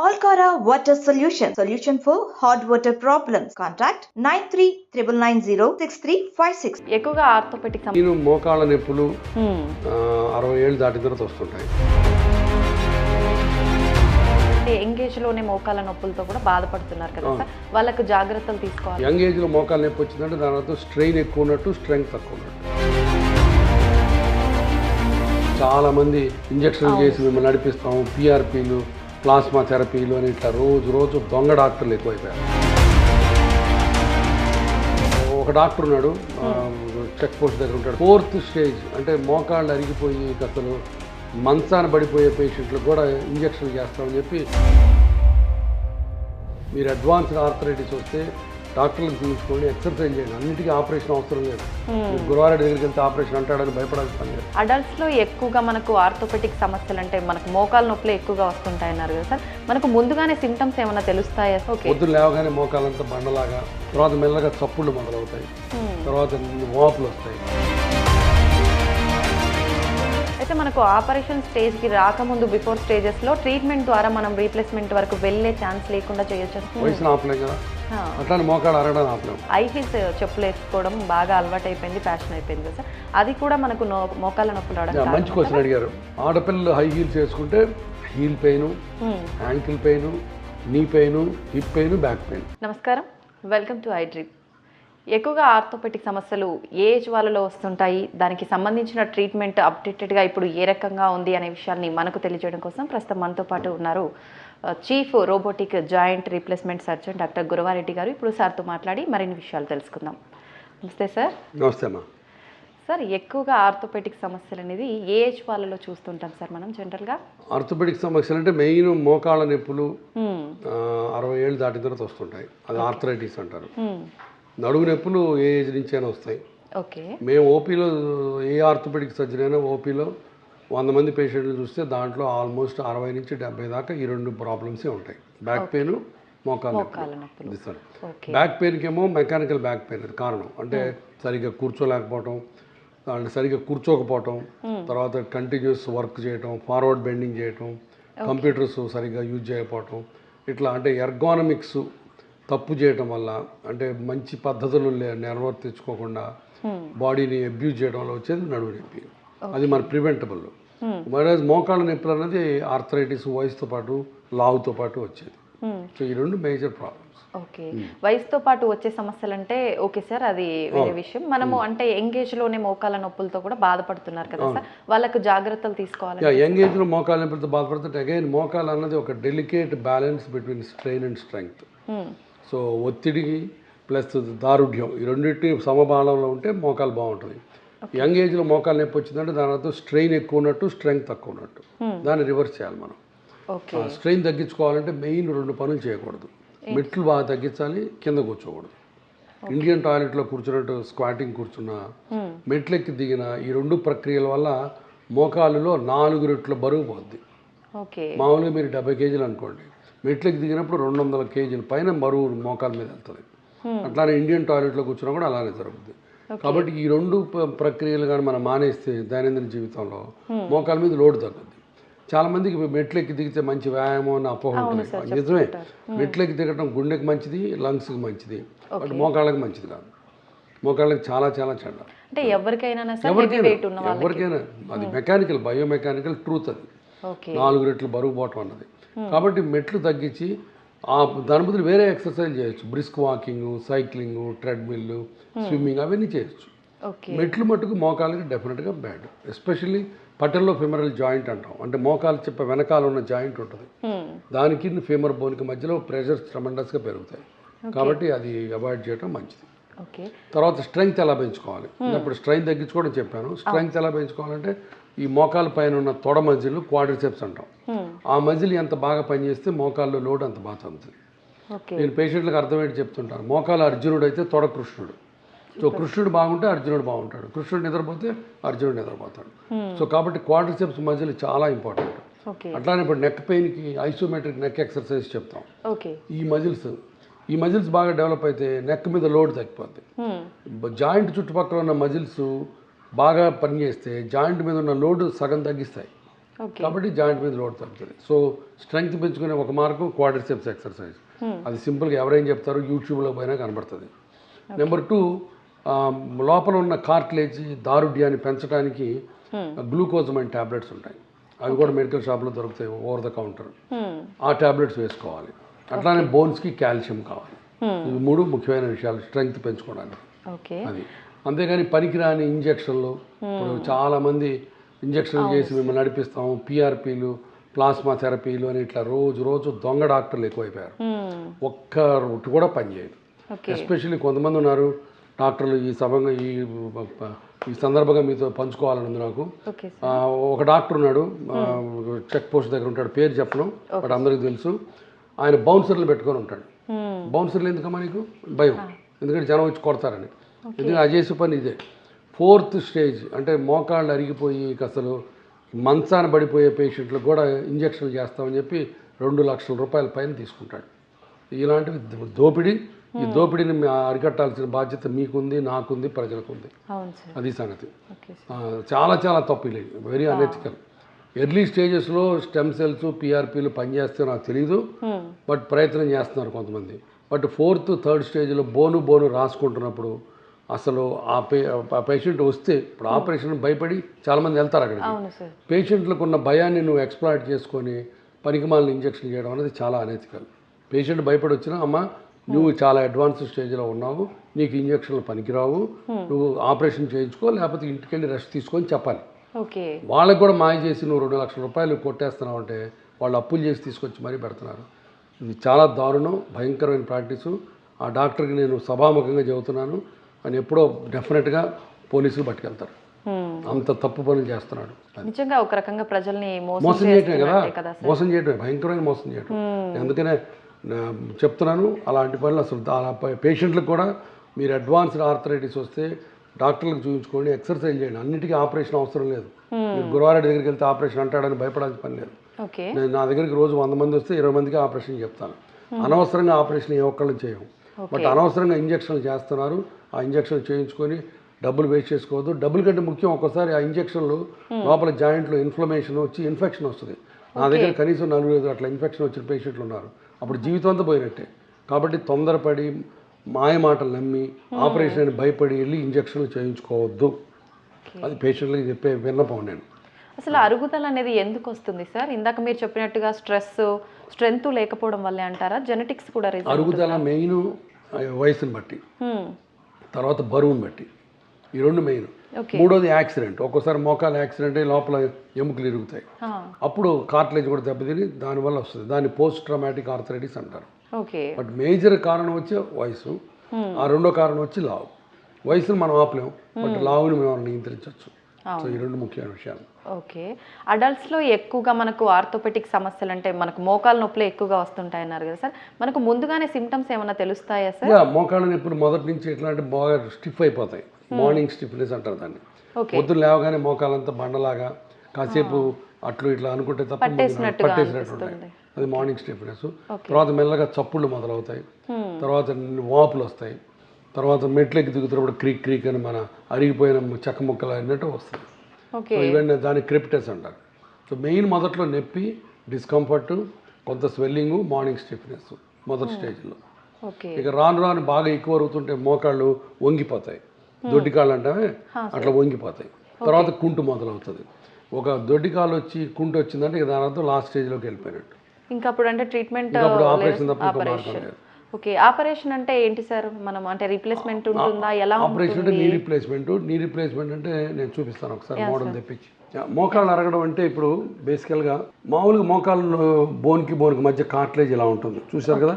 Alcara Water Solution for hot water problems. Contact 9399906356. ఎక్కువగా orthopaedic నేను మోకాళ్ళ నొప్పులు 60 ఏళ్ళు దాటిన తర్వాత వస్తుంటాయి. యంగ్ ఏజ్ లోనే మోకాళ్ళ నొప్పులతో కూడా బాధపడుతున్నారు కదా సార్, వాళ్ళకు జాగ్రత్తలు తీసుకోవాలి. యంగ్ ఏజ్ లో మోకాళ్ళ నొప్పి వచ్చిందంటే దాని అర్థం స్ట్రెయిన్ ఎక్కువ ఉన్నట్టు, స్ట్రెంగ్త్ తక్కువ ఉన్నట్టు. చాలా మంది ఇంజక్షన్లు చేసి మిమ్మల్ని నడిపిస్తాము, పిఆర్పీలు, ప్లాస్మా థెరపీలు అని ఇట్లా రోజు దొంగ డాక్టర్లు ఎక్కువైపోయారు. ఒక డాక్టర్ ఉన్నాడు, చెక్ పోస్ట్ దగ్గర ఉంటాడు. 4th స్టేజ్ అంటే మోకాళ్ళు అరిగిపోయి అసలు మంచాన పడిపోయే పేషెంట్లకు కూడా ఇంజక్షన్లు చేస్తామని చెప్పి, మీరు అడ్వాన్స్డ్ ఆర్థరైటిస్ వస్తే డాక్టర్లకు చూపించుకోండి, ఎక్సర్సైజ్ చేయండి, అన్నిటికీ ఆపరేషన్ అవసరం లేదు. గురువారెడ్డి దగ్గరికి వెళ్తే ఆపరేషన్ అంటాడని భయపడాల్సిన పని లేదు. అడల్ట్స్లో ఎక్కువగా మనకు ఆర్థోపెటిక్ సమస్యలు అంటే మనకు మోకాళ్ళ నొప్పులు ఎక్కువగా వస్తుంటాయి అన్నారు కదా సార్, మనకు ముందుగానే సిమ్టమ్స్ ఏమైనా తెలుస్తాయా? పొద్దున్న లేవగానే మోకాలంతా బండలాగా, తర్వాత మెల్లగా చప్పుళ్ళు మొదలవుతాయి, తర్వాత వాపులు వస్తాయి. అయితే మనకు ఆపరేషన్ స్టేజ్కి రాకముందు బిఫోర్ స్టేజెస్లో ట్రీట్మెంట్ ద్వారా మనం రీప్లేస్మెంట్ వరకు వెళ్ళే ఛాన్స్ లేకుండా చేయొచ్చు. వయసును ఆపలేం కదా, అట్లానే మోకాళ్ళు అరగడం ఆపలేం. హై హీల్స్ చెప్పులు వేసుకోవడం బాగా అలవాటు అయిపోయింది, ఫ్యాషన్ అయిపోయింది కదా సార్, అది కూడా మనకు మోకాళ్ళ నొప్పులు రావడం. మంచి క్వశ్చన్ అడిగారు. ఆడపిల్లలు హై హీల్స్ వేసుకుంటే heel pain, ankle pain, knee pain, hip pain, back pain. నమస్కారం, వెల్కమ్ టు ఐ డ్రీమ్. ఎక్కువగా ఆర్థోపెటిక్ సమస్యలు ఏజ్ వాళ్ళలో వస్తుంటాయి, దానికి సంబంధించిన ట్రీట్మెంట్ అప్డేటెడ్గా ఇప్పుడు ఏ రకంగా ఉంది అనే విషయాన్ని మనకు తెలియజేయడం కోసం ప్రస్తుతం మనతో పాటు ఉన్నారు chief robotic joint replacement surgeon doctor Gurava Reddy గారు. ఇప్పుడు సార్తో మాట్లాడి మరిన్ని విషయాలు తెలుసుకుందాం. నమస్తే సార్. నమస్తే అమ్మా. సార్, ఎక్కువగా ఆర్థోపెటిక్ సమస్యలు అనేది ఏ ఏజ్ వాళ్ళలో చూస్తుంటాం సార్ మనం జనరల్గా? ఆర్థోపెటిక్ సమస్యలు అంటే మెయిన్ మోకాళ్ళ నొప్పులు 60 ఏళ్ళు దాటిన తర్వాత వస్తుంటాయి, అది ఆర్థరైటిస్ అంటారు. నడుము నొప్పులు ఏ ఏజ్ నుంచి అయినా వస్తాయి. ఓకే. మేము ఓపీలో ఏ ఆర్థోపెడిక్ సర్జరీ అయినా ఓపీలో 100 మంది పేషెంట్లు చూస్తే దాంట్లో ఆల్మోస్ట్ 60 నుంచి 70 దాకా ఈ 2 ప్రాబ్లమ్సే ఉంటాయి, బ్యాక్ పెయిన్, మోకాళ్ళ నొప్పులు. బ్యాక్ పెయిన్కి ఏమో మెకానికల్ బ్యాక్ పెయిన్ అది కారణం, అంటే సరిగ్గా కూర్చోలేకపోవటం, అంటే సరిగ్గా కూర్చోకపోవటం, తర్వాత కంటిన్యూస్ వర్క్ చేయటం, ఫార్వర్డ్ బెండింగ్ చేయటం, కంప్యూటర్స్ సరిగ్గా యూజ్ చేయకపోవటం, ఇట్లా అంటే ఎర్గానమిక్స్ తప్పు చేయటం వల్ల, అంటే మంచి పద్ధతులు నిర్వర్తించుకోకుండా బాడీని అబ్యూజ్ చేయడం వల్ల వచ్చేది నడుము నొప్పి. అది మన ప్రివెంటబుల్. మరి మోకాళ్ళ నొప్పులు అనేది ఆర్థరైటిస్ వయసుతో పాటు లావుతో పాటు వచ్చేది. సో ఈ 2 మేజర్ ప్రాబ్లమ్స్. ఓకే. వయసుతో పాటు వచ్చే సమస్యలు అంటే ఓకే సార్, అది వేరే విషయం. మనము అంటే యంగ్ ఏజ్లోనే మోకాళ్ళ నొప్పులతో కూడా బాధపడుతున్నారు కదా సార్, వాళ్ళకు జాగ్రత్తలు తీసుకోవాలి. యంగ్ ఏజ్లో మోకాళ్ళ నొప్పులతో బాధపడుతుంటే అగైన్ మోకాళ్ళ అన్నది ఒక delicate balance between strain and strength. So ఒత్తిడికి ప్లస్ దారుఢ్యం ఈ రెండింటి సమపాలంలో ఉంటే మోకాలు బాగుంటుంది. యంగ్ ఏజ్లో మోకాలు నొప్పి వచ్చిందంటే దాని అర్థం స్ట్రెయిన్ ఎక్కువ ఉన్నట్టు, స్ట్రెంగ్త్ తక్కువ ఉన్నట్టు. దాన్ని రివర్స్ చేయాలి మనం. స్ట్రెయిన్ తగ్గించుకోవాలంటే మెయిన్ 2 పనులు చేయకూడదు. మెట్లు బాగా తగ్గించాలి, కింద కూర్చోకూడదు. ఇండియన్ టాయిలెట్లో కూర్చున్నట్టు స్క్వాటింగ్ కూర్చున్నా, మెట్లెక్కి దిగిన ఈ 2 ప్రక్రియల వల్ల మోకాలులో 4 రెట్ల బరువు పోద్ది. మామూలుగా మీరు 70 కేజీలు అనుకోండి, మెట్లకి దిగినప్పుడు 200 కేజీల పైన బరువు మోకాల మీద వెళ్తుంది. అట్లానే ఇండియన్ టాయిలెట్లో కూర్చున్నా కూడా అలానే జరుగుతుంది. కాబట్టి ఈ 2 ప్రక్రియలు కానీ మనం మానేస్తే దైనందిన జీవితంలో మోకాల మీద లోడ్ తగ్గుద్ది. చాలా మందికి మెట్లెక్కి దిగితే మంచి వ్యాయామం అని అపోహ ఉంటుంది. నిజమే, మెట్లెక్కి దిగటం గుండెకి మంచిది, లంగ్స్కి మంచిది, బట్ మోకాళ్ళకి మంచిది కాదు. మోకాళ్ళకి చాలా చాలా చెడ్డ. అంటే ఎవరికైనా అది మెకానికల్, బయోమెకానికల్ ట్రూత్ అది. 4 రెట్లు బరువు పోవటం అన్నది. కాబట్టి మెట్లు తగ్గించి దాని బదులు వేరే ఎక్సర్సైజ్ చేయొచ్చు. Brisk walking, cycling, treadmill, swimming అవన్నీ చేయొచ్చు. మెట్లు మట్టుకు మోకాలకి డెఫినెట్గా బ్యాడ్. ఎస్పెషల్లీ పటెల్లో ఫెమరల్ జాయింట్ అంటాం, అంటే మోకాలు చెప్ప వెనకాల ఉన్న జాయింట్ ఉంటుంది, దానికి ఫెమర్ బోన్కి మధ్యలో ప్రెషర్స్ ట్రమెండస్గా పెరుగుతాయి. కాబట్టి అది అవాయిడ్ చేయడం మంచిది. తర్వాత స్ట్రెంగ్త్ ఎలా పెంచుకోవాలి, ఇప్పుడు స్ట్రెంగ్త్ తగ్గించుకోవడం చెప్పాను. స్ట్రెంగ్త్ ఎలా పెంచుకోవాలంటే ఈ మోకాల పైన ఉన్న తొడ మజిల్ క్వాడ్రిసెప్స్ అంటాం, ఆ మజిల్ ఎంత బాగా పనిచేస్తే మోకాల్లో లోడ్ అంత బాగా తగ్గుతుంది. నేను పేషెంట్లకు అర్థమయ్యేది చెప్తుంటాను. మోకాలు అర్జునుడు అయితే తొడ కృష్ణుడు. సో కృష్ణుడు బాగుంటే అర్జునుడు బాగుంటాడు, కృష్ణుడు నిద్రపోతే అర్జునుడు నిద్రపోతాడు. సో కాబట్టి క్వాడ్రిసెప్స్ మజిల్ చాలా ఇంపార్టెంట్. అట్లానే ఇప్పుడు నెక్ పెయిన్కి ఐసోమెట్రిక్ నెక్ ఎక్సర్సైజ్ చెప్తాం. ఈ మజిల్స్ బాగా డెవలప్ అయితే నెక్ మీద లోడ్ తగ్గిపోద్ది. జాయింట్ చుట్టుపక్కల ఉన్న మజిల్స్ బాగా పనిచేస్తే జాయింట్ మీద ఉన్న లోడ్ సగం తగ్గిస్తాయి. కాబట్టి జాయింట్ మీద లోడ్ తగ్గుతుంది. సో స్ట్రెంగ్త్ పెంచుకునే ఒక మార్గం క్వాడ్రిసెప్స్ ఎక్సర్సైజ్. అది సింపుల్గా ఎవరైనా చెప్తారు, యూట్యూబ్లో పోయినా కనబడుతుంది. నెంబర్ 2, లోపల ఉన్న కార్టిలేజ్ దారుఢ్యాన్ని పెంచడానికి గ్లూకోజమైన్ ట్యాబ్లెట్స్ ఉంటాయి. అవి కూడా మెడికల్ షాప్లో దొరుకుతాయి, ఓవర్ ద కౌంటర్. ఆ ట్యాబ్లెట్స్ వేసుకోవాలి. అట్లానే బోన్స్కి కాల్షియం కావాలి. ఇవి 3 ముఖ్యమైన విషయాలు స్ట్రెంగ్త్ పెంచుకోవడానికి. అది అంతేగాని పనికిరాని ఇంజక్షన్లు, ఇప్పుడు చాలామంది ఇంజక్షన్లు చేసి మేము నడిపిస్తాం, పిఆర్పీలు, ప్లాస్మా థెరపీలు అని ఇట్లా రోజు దొంగ డాక్టర్లు ఎక్కువైపోయారు. ఒక్క రూట్ కూడా పనిచేయదు. ఎస్పెషల్లీ కొంతమంది ఉన్నారు డాక్టర్లు. ఈ సందర్భంగా మీతో పంచుకోవాలని ఉంది నాకు. ఒక డాక్టర్ ఉన్నాడు, చెక్ పోస్ట్ దగ్గర ఉంటాడు, పేరు చెప్పను, బట్ అందరికీ తెలుసు. ఆయన బౌన్సర్లు పెట్టుకొని ఉంటాడు. బౌన్సర్లు ఎందుకమ్మా నీకు? భయం, ఎందుకంటే జనం వచ్చి కొడతారని. ఎందుకంటే అది చేసే పని ఇదే. 4th స్టేజ్ అంటే మోకాళ్ళు అరిగిపోయి అసలు మంచాన పడిపోయే పేషెంట్లకు కూడా ఇంజక్షన్లు చేస్తామని చెప్పి 2 లక్షల రూపాయల పైన తీసుకుంటాడు. ఇలాంటివి దోపిడీ. ఈ దోపిడీని అరికట్టాల్సిన బాధ్యత మీకుంది, నాకుంది, ప్రజలకు ఉంది. అది సంగతి. చాలా తప్పు ఇది, వెరీ అనెథికల్. ఎర్లీ స్టేజెస్లో స్టెమ్ సెల్స్, పిఆర్పీలు పనిచేస్తే నాకు తెలియదు, బట్ ప్రయత్నం చేస్తున్నారు కొంతమంది. బట్ 4th, 3rd స్టేజ్లో బోను రాసుకుంటున్నప్పుడు అసలు ఆ పేషెంట్ వస్తే, ఇప్పుడు ఆపరేషన్ భయపడి చాలామంది వెళ్తారు అక్కడికి. పేషెంట్లకు ఉన్న భయాన్ని నువ్వు ఎక్స్ప్లాయిట్ చేసుకొని పనికిమాలిన ఇంజక్షన్ చేయడం అనేది చాలా అనెథికల్. పేషెంట్ భయపడి వచ్చినా, అమ్మ నువ్వు చాలా అడ్వాన్స్ స్టేజ్లో ఉన్నావు, నీకు ఇంజక్షన్లు పనికిరావు, నువ్వు ఆపరేషన్ చేయించుకో, లేకపోతే ఇంటికి వెళ్ళి రెస్ట్ తీసుకొని చెప్పాలి. వాళ్ళకి కూడా మాయ చేసి నువ్వు 2 లక్షల రూపాయలు కొట్టేస్తున్నావు అంటే వాళ్ళు అప్పులు చేసి తీసుకొచ్చి మరీ పెడుతున్నారు. ఇది చాలా దారుణం, భయంకరమైన ప్రాక్టీసు. ఆ డాక్టర్కి నేను సభాముఖంగా చెబుతున్నాను, అని ఎప్పుడో డెఫినెట్గా పోలీసులు పట్టుకెళ్తారు. అంత తప్పు పనులు చేస్తున్నాడు. నిజంగా ఒక రకంగా ప్రజల్ని మోసం చేయటమే కదా, మోసం చేయటమే, భయంకరమైన మోసం చేయటం. అందుకనే చెప్తున్నాను, అలాంటి పనులు అసలు పేషెంట్లకు కూడా మీరు అడ్వాన్స్డ్ ఆర్థరైటిస్ వస్తే డాక్టర్లకు చూపించుకోండి, ఎక్సర్సైజ్ చేయండి. అన్నిటికీ ఆపరేషన్ అవసరం లేదు. మీరు గురువారెడ్డి దగ్గరికి వెళ్తే ఆపరేషన్ అంటాడని భయపడాల్సిన పని లేదు. నేను నా దగ్గరికి రోజు 100 మంది వస్తే 20 మందికి ఆపరేషన్ చెప్తాను. అనవసరంగా ఆపరేషన్ ఏ ఒక్కళ్ళని చేయము. బట్ అనవసరంగా ఇంజక్షన్లు చేస్తున్నారు. ఆ ఇంజక్షన్లు చేయించుకొని డబ్బులు వేస్ట్ చేసుకోవద్దు. డబ్బుల కంటే ముఖ్యం, ఒక్కోసారి ఆ ఇంజక్షన్లు లోపల జాయింట్లో ఇన్ఫ్లమేషన్ వచ్చి ఇన్ఫెక్షన్ వస్తుంది. నా దగ్గర కనీసం 4-5 అట్లా ఇన్ఫెక్షన్ వచ్చిన పేషెంట్లు ఉన్నారు. అప్పుడు జీవితం అంతా పోయినట్టే. కాబట్టి తొందరపడి మాయ మాటలు నమ్మి ఆపరేషన్ అని భయపడి వెళ్ళి ఇంజక్షన్లు చేయించుకోవద్దు. అది పేషెంట్లకి చెప్పే విన్నపం నేను. అసలు అరుగుదల అనేది ఎందుకు వస్తుంది సార్? ఇందాక మీరు చెప్పినట్టుగా స్ట్రెంత్ లేకపోవడం వల్లే అంటారా? జెనెటిక్స్ కూడా అరుగుదల మెయిన్ వయసుని బట్టి, తర్వాత బరువుని బట్టి, ఈ 2 మెయిన్. 3వది యాక్సిడెంట్. ఒక్కోసారి మోకాలు యాక్సిడెంట్ అయ్యి లోపల ఎముకలు ఇరుగుతాయి, అప్పుడు కార్టిలేజ్ కూడా దెబ్బతిని దానివల్ల వస్తుంది. దాన్ని పోస్ట్ ట్రామాటిక్ ఆర్థరైటిస్ అంటారు. బట్ మేజర్ కారణం వచ్చి వయసు, ఆ 2వ కారణం వచ్చి లావు. వయసును మనం ఆపలేము, బట్ లావుని మనం నియంత్రించవచ్చు. సో ఈ 2 ముఖ్యమైన విషయాలు. ఓకే, అడల్ట్స్లో ఎక్కువగా మనకు ఆర్థోపెటిక్ సమస్యలు అంటే మనకు మోకాళ్ళ నొప్పులు ఎక్కువగా వస్తుంటాయి అన్నారు కదా సార్, మనకు ముందుగానే సిమ్టమ్స్ ఏమైనా తెలుస్తాయా సార్? మోకాళ్ళ నొప్పులు మొదటి నుంచి ఎట్లా అంటే బాగా స్టిఫ్ అయిపోతాయి. మార్నింగ్ స్టిఫ్నెస్ అంటారు దాన్ని. పొద్దున్న లేవగానే మోకాలంతా బండలాగా కాసేపు అట్లు ఇట్లా అనుకుంటే తప్ప పట్టేసినట్టు ఉంటాయి. అది మార్నింగ్ స్టిఫ్నెస్. తర్వాత మెల్లగా చప్పుళ్ళు మొదలవుతాయి, తర్వాత వాపులు వస్తాయి, తర్వాత మెట్లెక్కి దిగుతున్నప్పుడు క్రీక్ అని మన అరిగిపోయిన చెక్క ముక్కలు అన్నట్టు వస్తుంది. ఇవన్నీ దాన్ని క్రిప్టెస్ అంటారు. సో మెయిన్ మొదట్లో నొప్పి, డిస్కంఫర్ట్, కొంత స్వెల్లింగ్, మార్నింగ్ స్టిఫ్నెస్ మొదటి స్టేజ్లో. ఇక రాను బాగా ఎక్కువ అవుతుంటే మోకాళ్ళు వంగిపోతాయి, దొడ్డికాళ్ళు అంటామే అట్లా వంగిపోతాయి. తర్వాత కుంటు మొదలవుతుంది. ఒక దొడ్డికాలు వచ్చి కుంటు వచ్చిందంటే ఇక దాని అర్థం లాస్ట్ స్టేజ్లోకి వెళ్ళిపోయినట్టు. ఇంకా అప్పుడు అంటే ట్రీట్మెంట్ ఆపరేషన్ తప్ప మార్గం లేదు. ఓకే, ఆపరేషన్ అంటే ఏంటి సార్? మనం అంటే రీప్లేస్మెంట్ ఉంటుందా? ఎలా ఆపరేషన్ అంటే నీ రీప్లేస్మెంట్ అంటే నేను చూపిస్తాను ఒకసారి మోడల్ తెప్పించి. మోకాళ్ళు అరగడం అంటే ఇప్పుడు బేసికల్గా మామూలుగా మోకాళ్ళు బోన్కి మధ్య కార్టిలేజ్ ఇలా ఉంటుంది చూసారు కదా,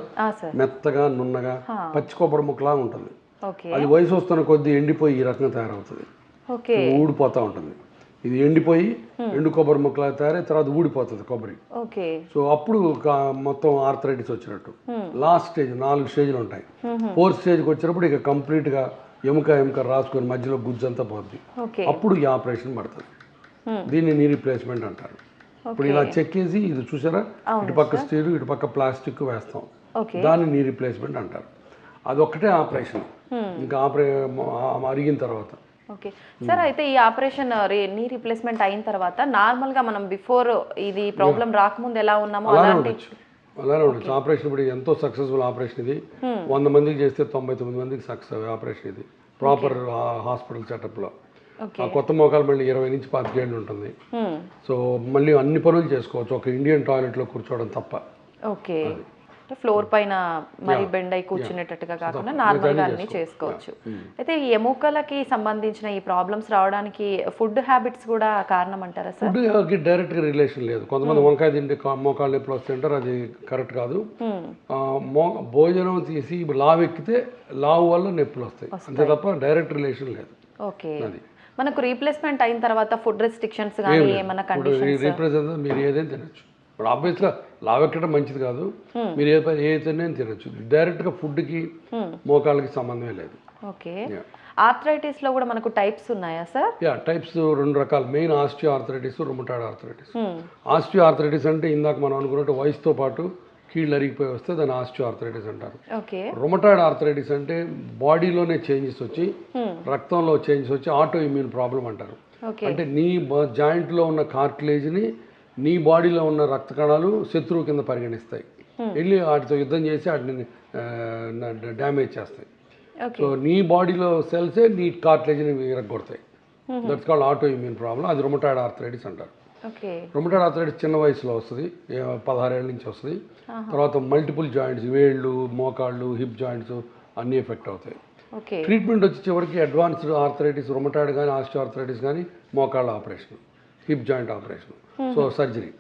మెత్తగా నున్నగా పచ్చి కొబ్బరి ముక్కలా ఉంటుంది. అది వయసు వస్తున్న కొద్దీ ఎండిపోయి ఈ రకంగా తయారవుతుంది, ఊడిపోతూ ఉంటుంది. ఇది ఎండిపోయి ఎండు కొబ్బరి ముక్కలా తయారై తర్వాత ఊడిపోతుంది కొబ్బరి. సో అప్పుడు మొత్తం ఆర్థరైటిస్ వచ్చినట్టు. లాస్ట్ స్టేజ్ 4 స్టేజ్లు ఉంటాయి. 4th స్టేజ్కి వచ్చినప్పుడు ఇక కంప్లీట్గా ఎముక రాసుకొని మధ్యలో గుజ్జంతా పోద్ది. అప్పుడు ఈ ఆపరేషన్ పడుతుంది. దీన్ని నీ రీప్లేస్మెంట్ అంటారు. ఇప్పుడు ఇలా చెక్కేసి ఇది చూసారా, ఇటుపక్క స్టీల్ ఇటుపక్క ప్లాస్టిక్ వేస్తాం, దాన్ని నీ రీప్లేస్మెంట్ అంటారు. అదొక్కటే ఆపరేషన్. ఇంకా అరిగిన తర్వాత ఓకే సార్, అయితే ఈ ఆపరేషన్ నీ రీప్లేస్మెంట్ అయిన తర్వాత నార్మల్గా మనం బిఫోర్ ఇది ప్రాబ్లం రాకముందు ఎలా ఉన్నామో అలానే ఉండొచ్చు. ఆపరేషన్ ఇప్పుడు ఎంతో సక్సెస్ఫుల్ ఆపరేషన్ ఇది. 100 మందికి చేస్తే 99 మందికి సక్సెస్ ఆపరేషన్ ఇది ప్రాపర్ హాస్పిటల్ సెటప్లో. ఆ కొత్త మోకాలు మళ్ళీ 20 నుంచి 25 ఏళ్ళు ఉంటుంది. సో మళ్ళీ అన్ని పనులు చేసుకోవచ్చు ఒక ఇండియన్ టాయిలెట్లో కూర్చోవడం తప్ప. ఓకే, ఫ్లోర్ పైన మరి బెండ్ అయి కూర్చునేటట్టుగా కాకుండా నార్మల్గా అన్ని చేసుకోవచ్చు. అయితే ఈ ఎముకలకి సంబంధించిన ఈ ప్రాబ్లమ్స్ రావడానికి ఫుడ్ హ్యాబిట్స్ కూడా కారణం అంటారా సార్? ఫుడ్కి డైరెక్ట్గా రిలేషన్ లేదు. కొంతమంది వంకాయ తింటే మోకాళ్ళు నొప్పులు వస్తుంటారు, అది కరెక్ట్ కాదు. భోజనం తీసి లావు ఎక్కితే లావు వల్ల నొప్పులు వస్తాయి, అంతే తప్ప డైరెక్ట్ రిలేషన్ లేదు. ఓకే, మనకు రీప్లేస్మెంట్ అయిన తర్వాత ఫుడ్ రెస్ట్రిక్షన్స్ కానీ ఏమైనా కండిషన్స్? రీప్లేస్మెంట్ మీరు ఏదైనా తినచ్చు. ఇప్పుడు ఆబ్వియస్గా లావు ఎక్కడం మంచిది కాదు, మీరు ఏదైనా తినచ్చు. డైరెక్ట్గా ఫుడ్కి మోకాళ్ళకి సంబంధమే లేదు. ఓకే, ఆర్థరైటిస్ లో కూడా మనకు టైప్స్ ఉన్నాయా సార్? టైప్స్ 2 రకాలు. Main osteo arthritis, rheumatoid arthritis. Osteo arthritis అంటే ఇందాక మనం అనుకున్నట్టు వయసుతో పాటు కీళ్ళు అరిగిపోయి వస్తే దాన్ని ఆస్టియో ఆర్థరైటిస్ అంటారు. రుమటాయిడ్ ఆర్థరైటిస్ అంటే బాడీలోనే చేంజెస్ వచ్చి రక్తంలో చేంజెస్ వచ్చి ఆటో ఇమ్యూన్ ప్రాబ్లం అంటారు. అంటే నీ జాయింట్లో ఉన్న కార్టిలేజ్ని నీ బాడీలో ఉన్న రక్త కణాలు శత్రువు కింద పరిగణిస్తాయి, వెళ్ళి వాటితో యుద్ధం చేసి వాటిని డ్యామేజ్ చేస్తాయి. సో నీ బాడీలో సెల్సే నీ కార్టిలేజ్ని విరగొడతాయి. That's called auto immune problem. అది రుమటాయిడ్ ఆర్థరైటిస్ అంటారు. రుమటాయిడ్ ఆర్థరైటిస్ చిన్న వయసులో వస్తుంది, 16 ఏళ్ళ నుంచి వస్తుంది. తర్వాత మల్టిపుల్ జాయింట్స్, వేళ్ళు, మోకాళ్ళు, హిప్ జాయింట్స్ అన్నీ ఎఫెక్ట్ అవుతాయి. ట్రీట్మెంట్ వచ్చి చివరికి అడ్వాన్స్డ్ ఆర్థరైటిస్, రుమటాయిడ్ కానీ ఆస్టియో ఆర్థరైటిస్ కానీ మోకాళ్ళ operation, hip joint operation, so surgery.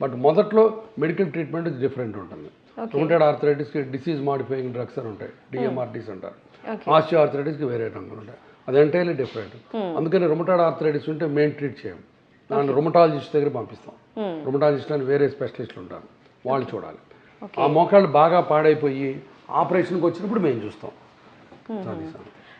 But మొదట్లో మెడికల్ ట్రీట్మెంట్ డిఫరెంట్ ఉంటుంది. రుమటాయిడ్ ఆర్థరైటిస్కి డిసీజ్ మాడిఫైయింగ్ డ్రగ్స్ అని ఉంటాయి, డిఎంఆర్టీస్ అంటారు. ఆస్టియో ఆర్థరైటిస్కి వేరే రంగులు ఉంటాయి, అది ఎంటైర్లీ డిఫరెంట్. అందుకని రుమటాయిడ్ ఆర్థరైటిస్ ఉంటే మేము ట్రీట్ చేయం, దాన్ని రుమటాలజిస్ట్ దగ్గర పంపిస్తాం. రుమటాలజిస్ట్ అని వేరే స్పెషలిస్టులు ఉంటారు, వాళ్ళు చూడాలి. ఆ మోకాళ్ళు బాగా పాడైపోయి ఆపరేషన్కి వచ్చినప్పుడు మేము చూస్తాం.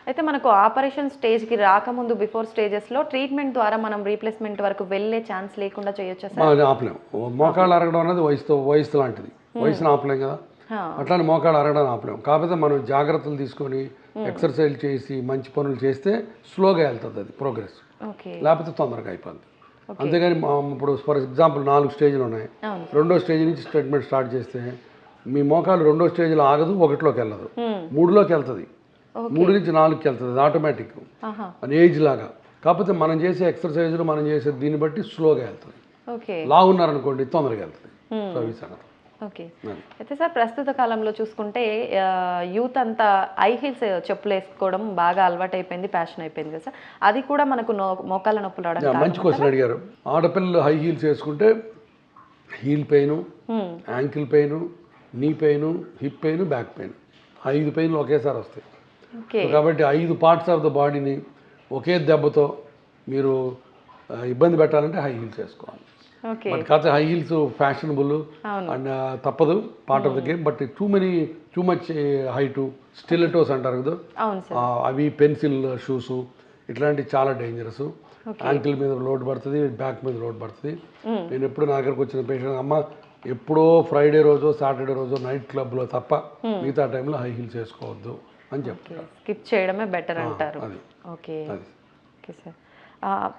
అయితే మనకు ఆపరేషన్ స్టేజ్కి రాకముందు బిఫోర్ స్టేజెస్లో ట్రీట్మెంట్ ద్వారా మనం రీప్లేస్మెంట్ వరకు వెళ్ళే ఛాన్స్ లేకుండా చేయొచ్చా సార్? ఆపలేము. మోకాళ్ళు అరగడం అనేది వయసు లాంటిది, వయసును ఆపలేం కదా. అట్లానే మోకాళ్ళు అరగడం ఆపలేము. కాకపోతే మనం జాగ్రత్తలు తీసుకొని ఎక్సర్సైజ్ చేసి మంచి పనులు చేస్తే స్లోగా వెళ్తుంది అది ప్రోగ్రెస్, లేకపోతే తొందరగా అయిపోతుంది. అంతేగాని ఇప్పుడు ఫర్ ఎగ్జాంపుల్ 4 స్టేజ్లు ఉన్నాయి, 2వ స్టేజ్ నుంచి ట్రీట్మెంట్ స్టార్ట్ చేస్తే మీ మోకాలు 2వ స్టేజ్లో ఆగదు, 1లోకి వెళ్ళదు, 3లోకి వెళ్తుంది, 3 నుంచి 4కి వెళ్తుంది. అది ఆటోమేటిక్, అది ఏజ్ లాగా. కాకపోతే మనం చేసే ఎక్సర్సైజులు మనం చేసే దీన్ని బట్టి స్లోగా వెళ్తుంది. లావున్నారనుకోండి తొందరగా వెళ్తుంది. సో ఈ సంగతి. ఓకే, అయితే సార్ ప్రస్తుత కాలంలో చూసుకుంటే యూత్ అంతా హై హీల్స్ చెప్పులు వేసుకోవడం బాగా అలవాటు అయిపోయింది, ప్యాషన్ అయిపోయింది కదా సార్. అది కూడా మనకు మోకాళ్ళ నొప్పులు రావడం. మంచి క్వశ్చన్ అడిగారు. ఆడపిల్లలు హై హీల్స్ వేసుకుంటే heel pain, ankle pain, knee pain, hip pain, back pain, 5 పెయిన్లు ఒకేసారి వస్తాయి. కాబట్టి 5 పార్ట్స్ ఆఫ్ ద బాడీని ఒకే దెబ్బతో మీరు ఇబ్బంది పెట్టాలంటే హై హీల్స్ వేసుకోవాలి. బట్ కాకపోతే హై హీల్స్ ఫ్యాషనబుల్ అండ్ తప్పదు, part of the game. But too much height, stilettos అంటారు కదా, అవి పెన్సిల్ షూస్ ఇట్లాంటివి చాలా డేంజరస్. యాంకిల్ మీద లోడ్ పడుతుంది, బ్యాక్ మీద లోడ్ పడుతుంది. నేను ఎప్పుడు నా దగ్గరకు వచ్చిన పేషెంట్, అమ్మ ఎప్పుడో ఫ్రైడే రోజు సాటర్డే రోజు నైట్ క్లబ్లో తప్ప మిగతా టైంలో హై హీల్స్ వేసుకోవద్దు అని చెప్తారు. స్కిప్ చేయడమే బెటర్ అంటారు. Okay okay sir.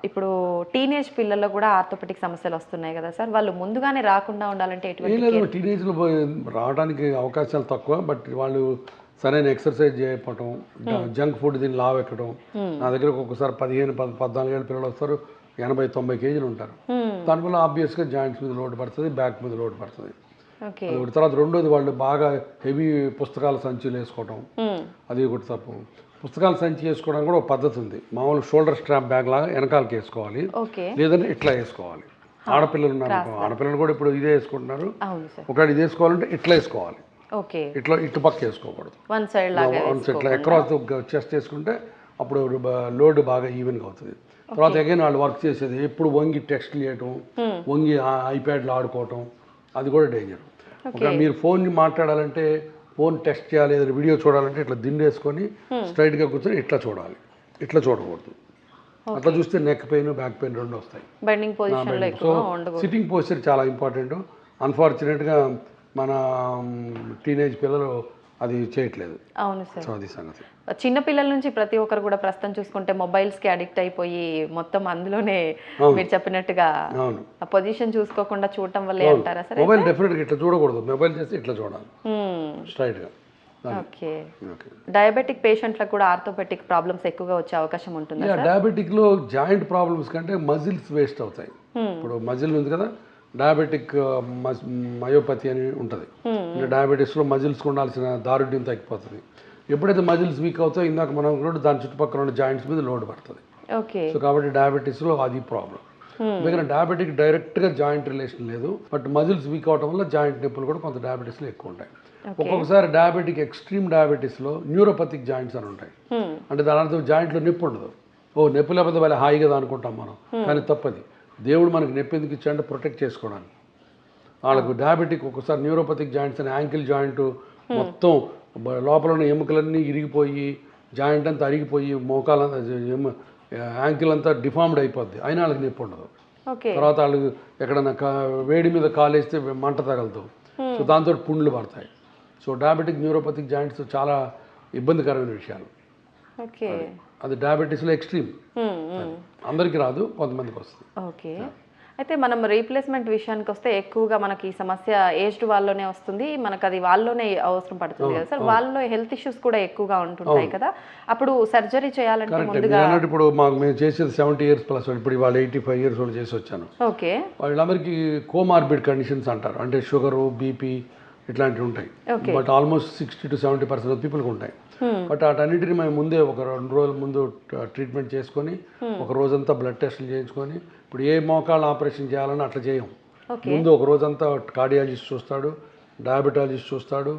ఇప్పుడు టీనేజ్ పిల్లల్లో కూడా ఆర్థోపెటిక్ సమస్యలు వస్తున్నాయి కదా సార్, వాళ్ళు ముందుగానే రాకుండా ఉండాలంటే ఎటువంటి? టీనేజ్లో రావడానికి అవకాశాలు తక్కువ, బట్ వాళ్ళు సరైన ఎక్సర్సైజ్ చేయకపోవటం, జంక్ ఫుడ్ దీన్ని లావు ఎక్కడం. నా దగ్గర ఒక్కొక్కసారి 15-14 ఏళ్ళ పిల్లలు వస్తారు, 80-90 కేజీలు ఉంటారు. దానివల్ల ఆబ్వియస్గా జాయింట్స్ మీద లోడ్ పడుతుంది, బ్యాక్ మీద లోడ్ పడుతుంది. తర్వాత రెండోది వాళ్ళు బాగా హెవీ పుస్తకాల సంచులు వేసుకోవటం, అది ఒకటి తప్పు. పుస్తకాల సంచి వేసుకోవడం కూడా ఒక పద్ధతి ఉంది. మామూలు షోల్డర్ స్ట్రాప్ బ్యాగ్ లాగా వెనకాలకి వేసుకోవాలి, లేదంటే ఇట్లా వేసుకోవాలి. ఆడపిల్లలు ఉన్నారు, ఆడపిల్లలు కూడా ఇప్పుడు ఇదే వేసుకుంటున్నారు. ఒకవేళ ఇది వేసుకోవాలంటే ఇట్లా వేసుకోవాలి, ఇట్లా ఇటు పక్క వేసుకోకూడదు. వన్ సైడ్ ఇట్లా అక్రాస్ చెస్ట్ వేసుకుంటే అప్పుడు లోడ్ బాగా ఈవెన్గా అవుతుంది. తర్వాత అగైన్ వాళ్ళు వర్క్ చేసేది ఎప్పుడు వంగి టెక్స్ట్ చేయటం, వంగి ఐప్యాడ్లో ఆడుకోవటం, అది కూడా డేంజర్. ఒక మీరు ఫోన్ని మాట్లాడాలంటే, ఫోన్ టెస్ట్ చేయాలి, ఏదైనా వీడియో చూడాలంటే ఇట్లా దిండేసుకొని స్ట్రైట్గా కూర్చొని ఇట్లా చూడాలి, ఇట్లా చూడకూడదు. అట్లా చూస్తే నెక్ పెయిన్, బ్యాక్ పెయిన్ 2 వస్తాయి. సో సిట్టింగ్ పోస్చర్ చాలా ఇంపార్టెంట్. అన్ఫార్చునేట్గా మన టీనేజ్ పిల్లలు అది చేయట్లేదు. అవును సార్. సో అది సంగతి. చిన్నపిల్లల నుంచి ప్రతి ఒక్కరు కూడా ప్రస్తుతం చూసుకుంటే మొబైల్స్కి అడిక్ట్ అయిపోయి మొత్తం అందులోనే మీరు చెప్పినట్టుగా ఆ పొజిషన్ చూసుకోకుండా చూడటం వల్లే అంటారా సార్? మొబైల్ డెఫినెట్గా ఇట్లా చూడకూడదు, మొబైల్ చేస్తే ఇట్లా చూడాలి స్ట్రైట్గా. ఓకే. డయాబెటిక్ పేషెంట్లకు కూడా ఆర్థోపెటిక్ ప్రాబ్లమ్స్ ఎక్కువగా వచ్చే అవకాశం ఉంటుంది. డయాబెటిక్లో జాయింట్ ప్రాబ్లమ్స్ కంటే మజిల్స్ వేస్ట్ అవుతాయి. ఇప్పుడు మజిల్ ఉంది కదా, డయాబెటిక్ మయోపతి అని ఉంటుంది. డయాబెటీస్లో మజిల్స్కి ఉండాల్సిన దారుఢ్యం తగ్గిపోతుంది. ఎప్పుడైతే మజిల్స్ వీక్ అవుతాయో ఇందాక మనం కూడా దాని చుట్టుపక్కల ఉన్న జాయింట్స్ మీద లోడ్ పడుతుంది. సో కాబట్టి డయాబెటీస్లో అది ప్రాబ్లం. ఎందుకంటే డయాబెటిక్ డైరెక్ట్గా జాయింట్ రిలేషన్ లేదు, బట్ మజిల్స్ వీక్ అవడం వల్ల జాయింట్ నొప్పులు కూడా కొంత డయాబెటీస్లో ఎక్కువ ఉంటాయి. ఒక్కొక్కసారి డయాబెటిక్ ఎక్స్ట్రీమ్ డయాబెటీస్లో న్యూరోపతిక్ జాయింట్స్ అని ఉంటాయి. అంటే దాని అర్థం జాయింట్లో నొప్పి ఉండదు. నొప్పి లేకపోతే వాళ్ళ హాయి కదా అనుకుంటాం మనం, కానీ తప్పది. దేవుడు మనకి నొప్పి ఎందుకు ఇచ్చాడంటే ప్రొటెక్ట్ చేసుకోవడానికి. వాళ్ళకు డయాబెటిక్ ఒక్కొక్కసారి న్యూరోపతిక్ జాయింట్స్ అని యాంకిల్ జాయింట్ మొత్తం లోపల ఉన్న ఎముకలన్నీ ఇరిగిపోయి జాయింట్ అంతా అరిగిపోయి మోకాలంతా యాంకిల్ అంతా డిఫార్మ్డ్ అయిపోద్ది, అయినా వాళ్ళకి నొప్పి ఉండదు. తర్వాత వాళ్ళు ఎక్కడన్నా వేడి మీద కాలేస్తే మంట తగలుతావు, సో దాంతో పుండ్లు పడతాయి. సో డయాబెటిక్ న్యూరోపతిక్ జాయింట్స్ చాలా ఇబ్బందికరమైన విషయాలు. అది డయాబెటీస్లో ఎక్స్ట్రీమ్, అందరికీ రాదు, కొంతమందికి వస్తుంది. ఓకే. అయితే మనం రీప్లేస్మెంట్ విషయానికి వస్తే ఎక్కువగా మనకి ఈ సమస్య ఏజ్డ్ వాళ్ళలోనే వస్తుంది, మనకు అది వాళ్ళలోనే అవసరం పడుతుంది కదా సార్. వాళ్ళలో హెల్త్ ఇష్యూస్ కూడా ఎక్కువగా ఉంటుంటాయి కదా, అప్పుడు సర్జరీ చేయాలంటే ముందుగా ఇప్పుడు మేము చేసేది 70 years ప్లస్, ఇప్పుడు ఇవాళ 85 years వాళ్ళు చేసి వచ్చాను. ఓకే. వాళ్ళందరికీ కోమార్బిడ్ కండిషన్స్ అంటారు, అంటే షుగరు, బీపీ ఇట్లాంటివి ఉంటాయి. బట్ ఆల్మోస్ట్ 60 to 70% ఆఫ్ పీపుల్కి ఉంటాయి. బట్ వాటన్నిటిని మేము ముందే ఒక 2 రోజుల ముందు ట్రీట్మెంట్ చేసుకొని ఒక రోజంతా బ్లడ్ టెస్టులు చేయించుకొని, ఇప్పుడు ఏ మోకాళ్ళ ఆపరేషన్ చేయాలని అట్లా చేయం. ముందు ఒక రోజంతా కార్డియాలజిస్ట్ చూస్తాడు, డయాబెటాలజిస్ట్ చూస్తాడు,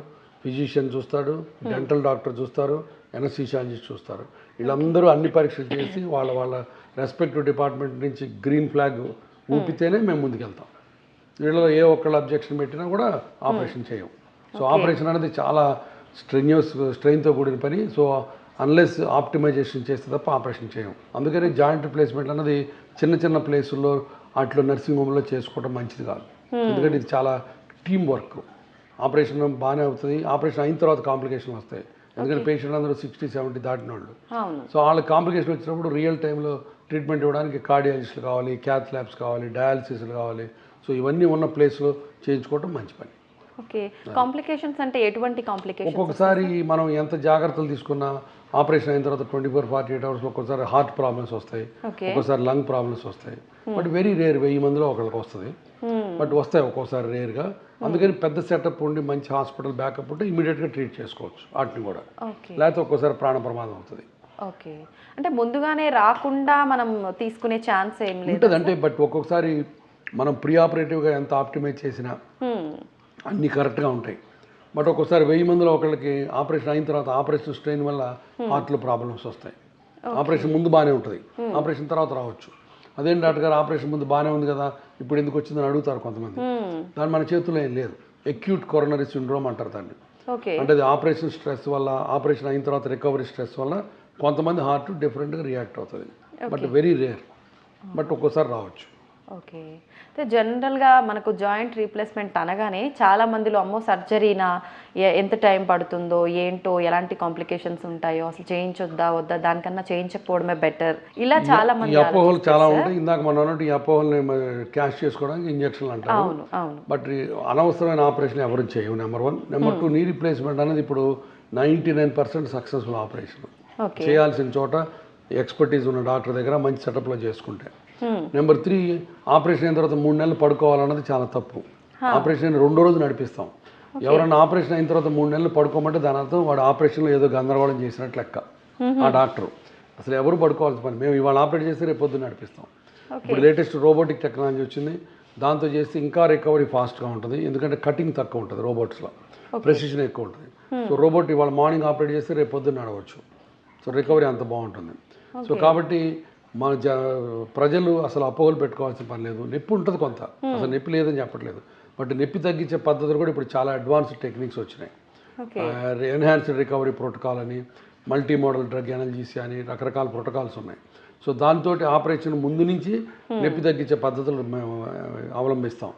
ఫిజిషియన్ చూస్తాడు, డెంటల్ డాక్టర్ చూస్తారు, ఎనస్థీషియాలజిస్ట్ చూస్తారు. వీళ్ళందరూ అన్ని పరీక్షలు చేసి వాళ్ళ రెస్పెక్టివ్ డిపార్ట్మెంట్ నుంచి గ్రీన్ ఫ్లాగ్ ఊపితేనే మేము ముందుకెళ్తాం. వీళ్ళలో ఏ ఒక్కళ్ళు అబ్జెక్షన్ పెట్టినా కూడా ఆపరేషన్ చేయం. సో ఆపరేషన్ అనేది చాలా స్ట్రెయిన్తో కూడిన పని. సో అన్లెస్ ఆప్టిమైజేషన్ చేస్తే తప్ప ఆపరేషన్ చేయం. అందుకని జాయింట్ రిప్లేస్మెంట్ అన్నది చిన్న చిన్న ప్లేసుల్లో అట్లా నర్సింగ్ హోమ్లో చేసుకోవడం మంచిది కాదు. ఎందుకంటే ఇది చాలా టీం వర్క్. ఆపరేషన్ బాగానే అవుతుంది, ఆపరేషన్ అయిన తర్వాత కాంప్లికేషన్ వస్తాయి. ఎందుకంటే పేషెంట్ అందరూ 60-70 దాటిన వాళ్ళు. సో వాళ్ళకి కాంప్లికేషన్ వచ్చినప్పుడు రియల్ టైంలో ట్రీట్మెంట్ ఇవ్వడానికి కార్డియాలజిస్టులు కావాలి, క్యాత్ ల్యాబ్స్ కావాలి, డయాలసిస్లు కావాలి. సో ఇవన్నీ ఉన్న ప్లేస్లో చేయించుకోవడం మంచి పని. ఓకే. కాంప్లికేషన్స్ అంటే ఎటువంటి కాంప్లికేషన్స్? ఒక్కొక్కసారి మనం ఎంత జాగ్రత్తలు తీసుకున్నా ఆపరేషన్ అయిన తర్వాత 24-48 hours ఒక్కొక్కసారి హార్ట్ ప్రాబ్లమ్స్ వస్తాయి, ఒక్కోసారి లంగ్ ప్రాబ్లమ్స్ వస్తాయి. బట్ వెరీ రేర్, 1000 మందిలో ఒకరికి వస్తుంది. బట్ వస్తాయి ఒక్కోసారి రేర్గా. అందుకని పెద్ద సెటప్ ఉండి మంచి హాస్పిటల్ బ్యాకప్ ఉంటే ఇమీడియట్గా ట్రీట్ చేసుకోవచ్చు వాటిని కూడా. లేకపోతే ఒక్కోసారి ప్రాణ ప్రమాదం అవుతుంది. ఓకే. అంటే ముందుగానే రాకుండా మనం తీసుకునే ఛాన్స్ ఏం లేదు ఉంటుంది. అంటే బట్ ఒక్కొక్కసారి మనం ప్రీ ఆపరేటివ్గా ఎంత ఆప్టిమైజ్ చేసినా అన్నీ కరెక్ట్గా ఉంటాయి. బట్ ఒక్కోసారి 1000 మందిలో ఒకళ్ళకి ఆపరేషన్ అయిన తర్వాత ఆపరేషన్ స్ట్రెయిన్ వల్ల హార్ట్లో ప్రాబ్లమ్స్ వస్తాయి. ఆపరేషన్ ముందు బాగానే ఉంటుంది, ఆపరేషన్ తర్వాత రావచ్చు. అదేం డాక్టర్ గారు ఆపరేషన్ ముందు బాగానే ఉంది కదా, ఇప్పుడు ఎందుకు వచ్చిందని అడుగుతారు కొంతమంది. దాని మన చేతుల్లో ఏం లేదు. అక్యూట్ కొరోనరీ సిండ్రోమ్ అంటారు దాన్ని. అంటే అది ఆపరేషన్ స్ట్రెస్ వల్ల, ఆపరేషన్ అయిన తర్వాత రికవరీ స్ట్రెస్ వల్ల కొంతమంది హార్ట్ డిఫరెంట్గా రియాక్ట్ అవుతుంది. బట్ వెరీ రేర్, బట్ ఒక్కోసారి రావచ్చు. ఓకే. అయితే జనరల్గా మనకు జాయింట్ రీప్లేస్మెంట్ అనగానే చాలా మందిలో అమ్మో సర్జరీనా, ఎంత టైం పడుతుందో ఏంటో, ఎలాంటి కాంప్లికేషన్స్ ఉంటాయో, అసలు చేయించొద్దా వద్దా, దానికన్నా చేయించకపోవడమే బెటర్, ఇలా చాలా మంది అపోహలు చాలా ఉంటాయి. ఇందాక మనం అన్నట్టు ఈ అపోహల్ని క్యాష్ చేసుకోవడానికి ఇంజక్షన్లు అంటారు. అవును అవును. బట్ అనవసరమైన ఆపరేషన్ ఎవరు చేయవు, నెంబర్ 1. నెంబర్ 2, నీ రీప్లేస్మెంట్ అనేది ఇప్పుడు 99% సక్సెస్ఫుల్ ఆపరేషన్. చేయాల్సిన చోట ఎక్స్పర్టీస్ ఉన్న డాక్టర్ దగ్గర మంచి సెటప్లో చేసుకుంటే. నెంబర్ 3, ఆపరేషన్ అయిన తర్వాత 3 నెలలు పడుకోవాలన్నది చాలా తప్పు. ఆపరేషన్ అయిన 2వ రోజు నడిపిస్తాం. ఎవరన్నా ఆపరేషన్ అయిన తర్వాత 3 నెలలు పడుకోమంటే దాని అర్థం వాడు ఆపరేషన్లో ఏదో గందరగోళం చేసినట్లు లెక్క. ఆ డాక్టర్ అసలు ఎవరు పడుకోవాల్సిన పని. మేము ఇవాళ ఆపరేట్ చేస్తే రేపు పొద్దున్న నడిపిస్తాం. ఇప్పుడు లేటెస్ట్ రోబోటిక్ టెక్నాలజీ వచ్చింది, దాంతో చేస్తే ఇంకా రికవరీ ఫాస్ట్గా ఉంటుంది. ఎందుకంటే కటింగ్ తక్కువ ఉంటుంది రోబోట్స్లో, ప్రెసిషన్ ఎక్కువ ఉంటుంది. సో రోబోట్ ఇవాళ మార్నింగ్ ఆపరేట్ చేస్తే రేపు పొద్దున్న నడవచ్చు. సో రికవరీ అంత బాగుంటుంది. సో కాబట్టి మన ప్రజలు అసలు అపోహలు పెట్టుకోవాల్సిన పని లేదు. నొప్పి ఉంటుంది కొంత, అసలు నొప్పి లేదని చెప్పట్లేదు. బట్ నొప్పి తగ్గించే పద్ధతులు కూడా ఇప్పుడు చాలా అడ్వాన్స్డ్ టెక్నిక్స్ వచ్చినాయి. ఎన్హాన్స్డ్ రికవరీ ప్రోటోకాల్ అని, మల్టీ మోడల్ డ్రగ్ ఎనాలజీసీ అని రకరకాల ప్రోటోకాల్స్ ఉన్నాయి. సో దాంతో ఆపరేషన్ ముందు నుంచి నొప్పి తగ్గించే పద్ధతులు మేము అవలంబిస్తాం.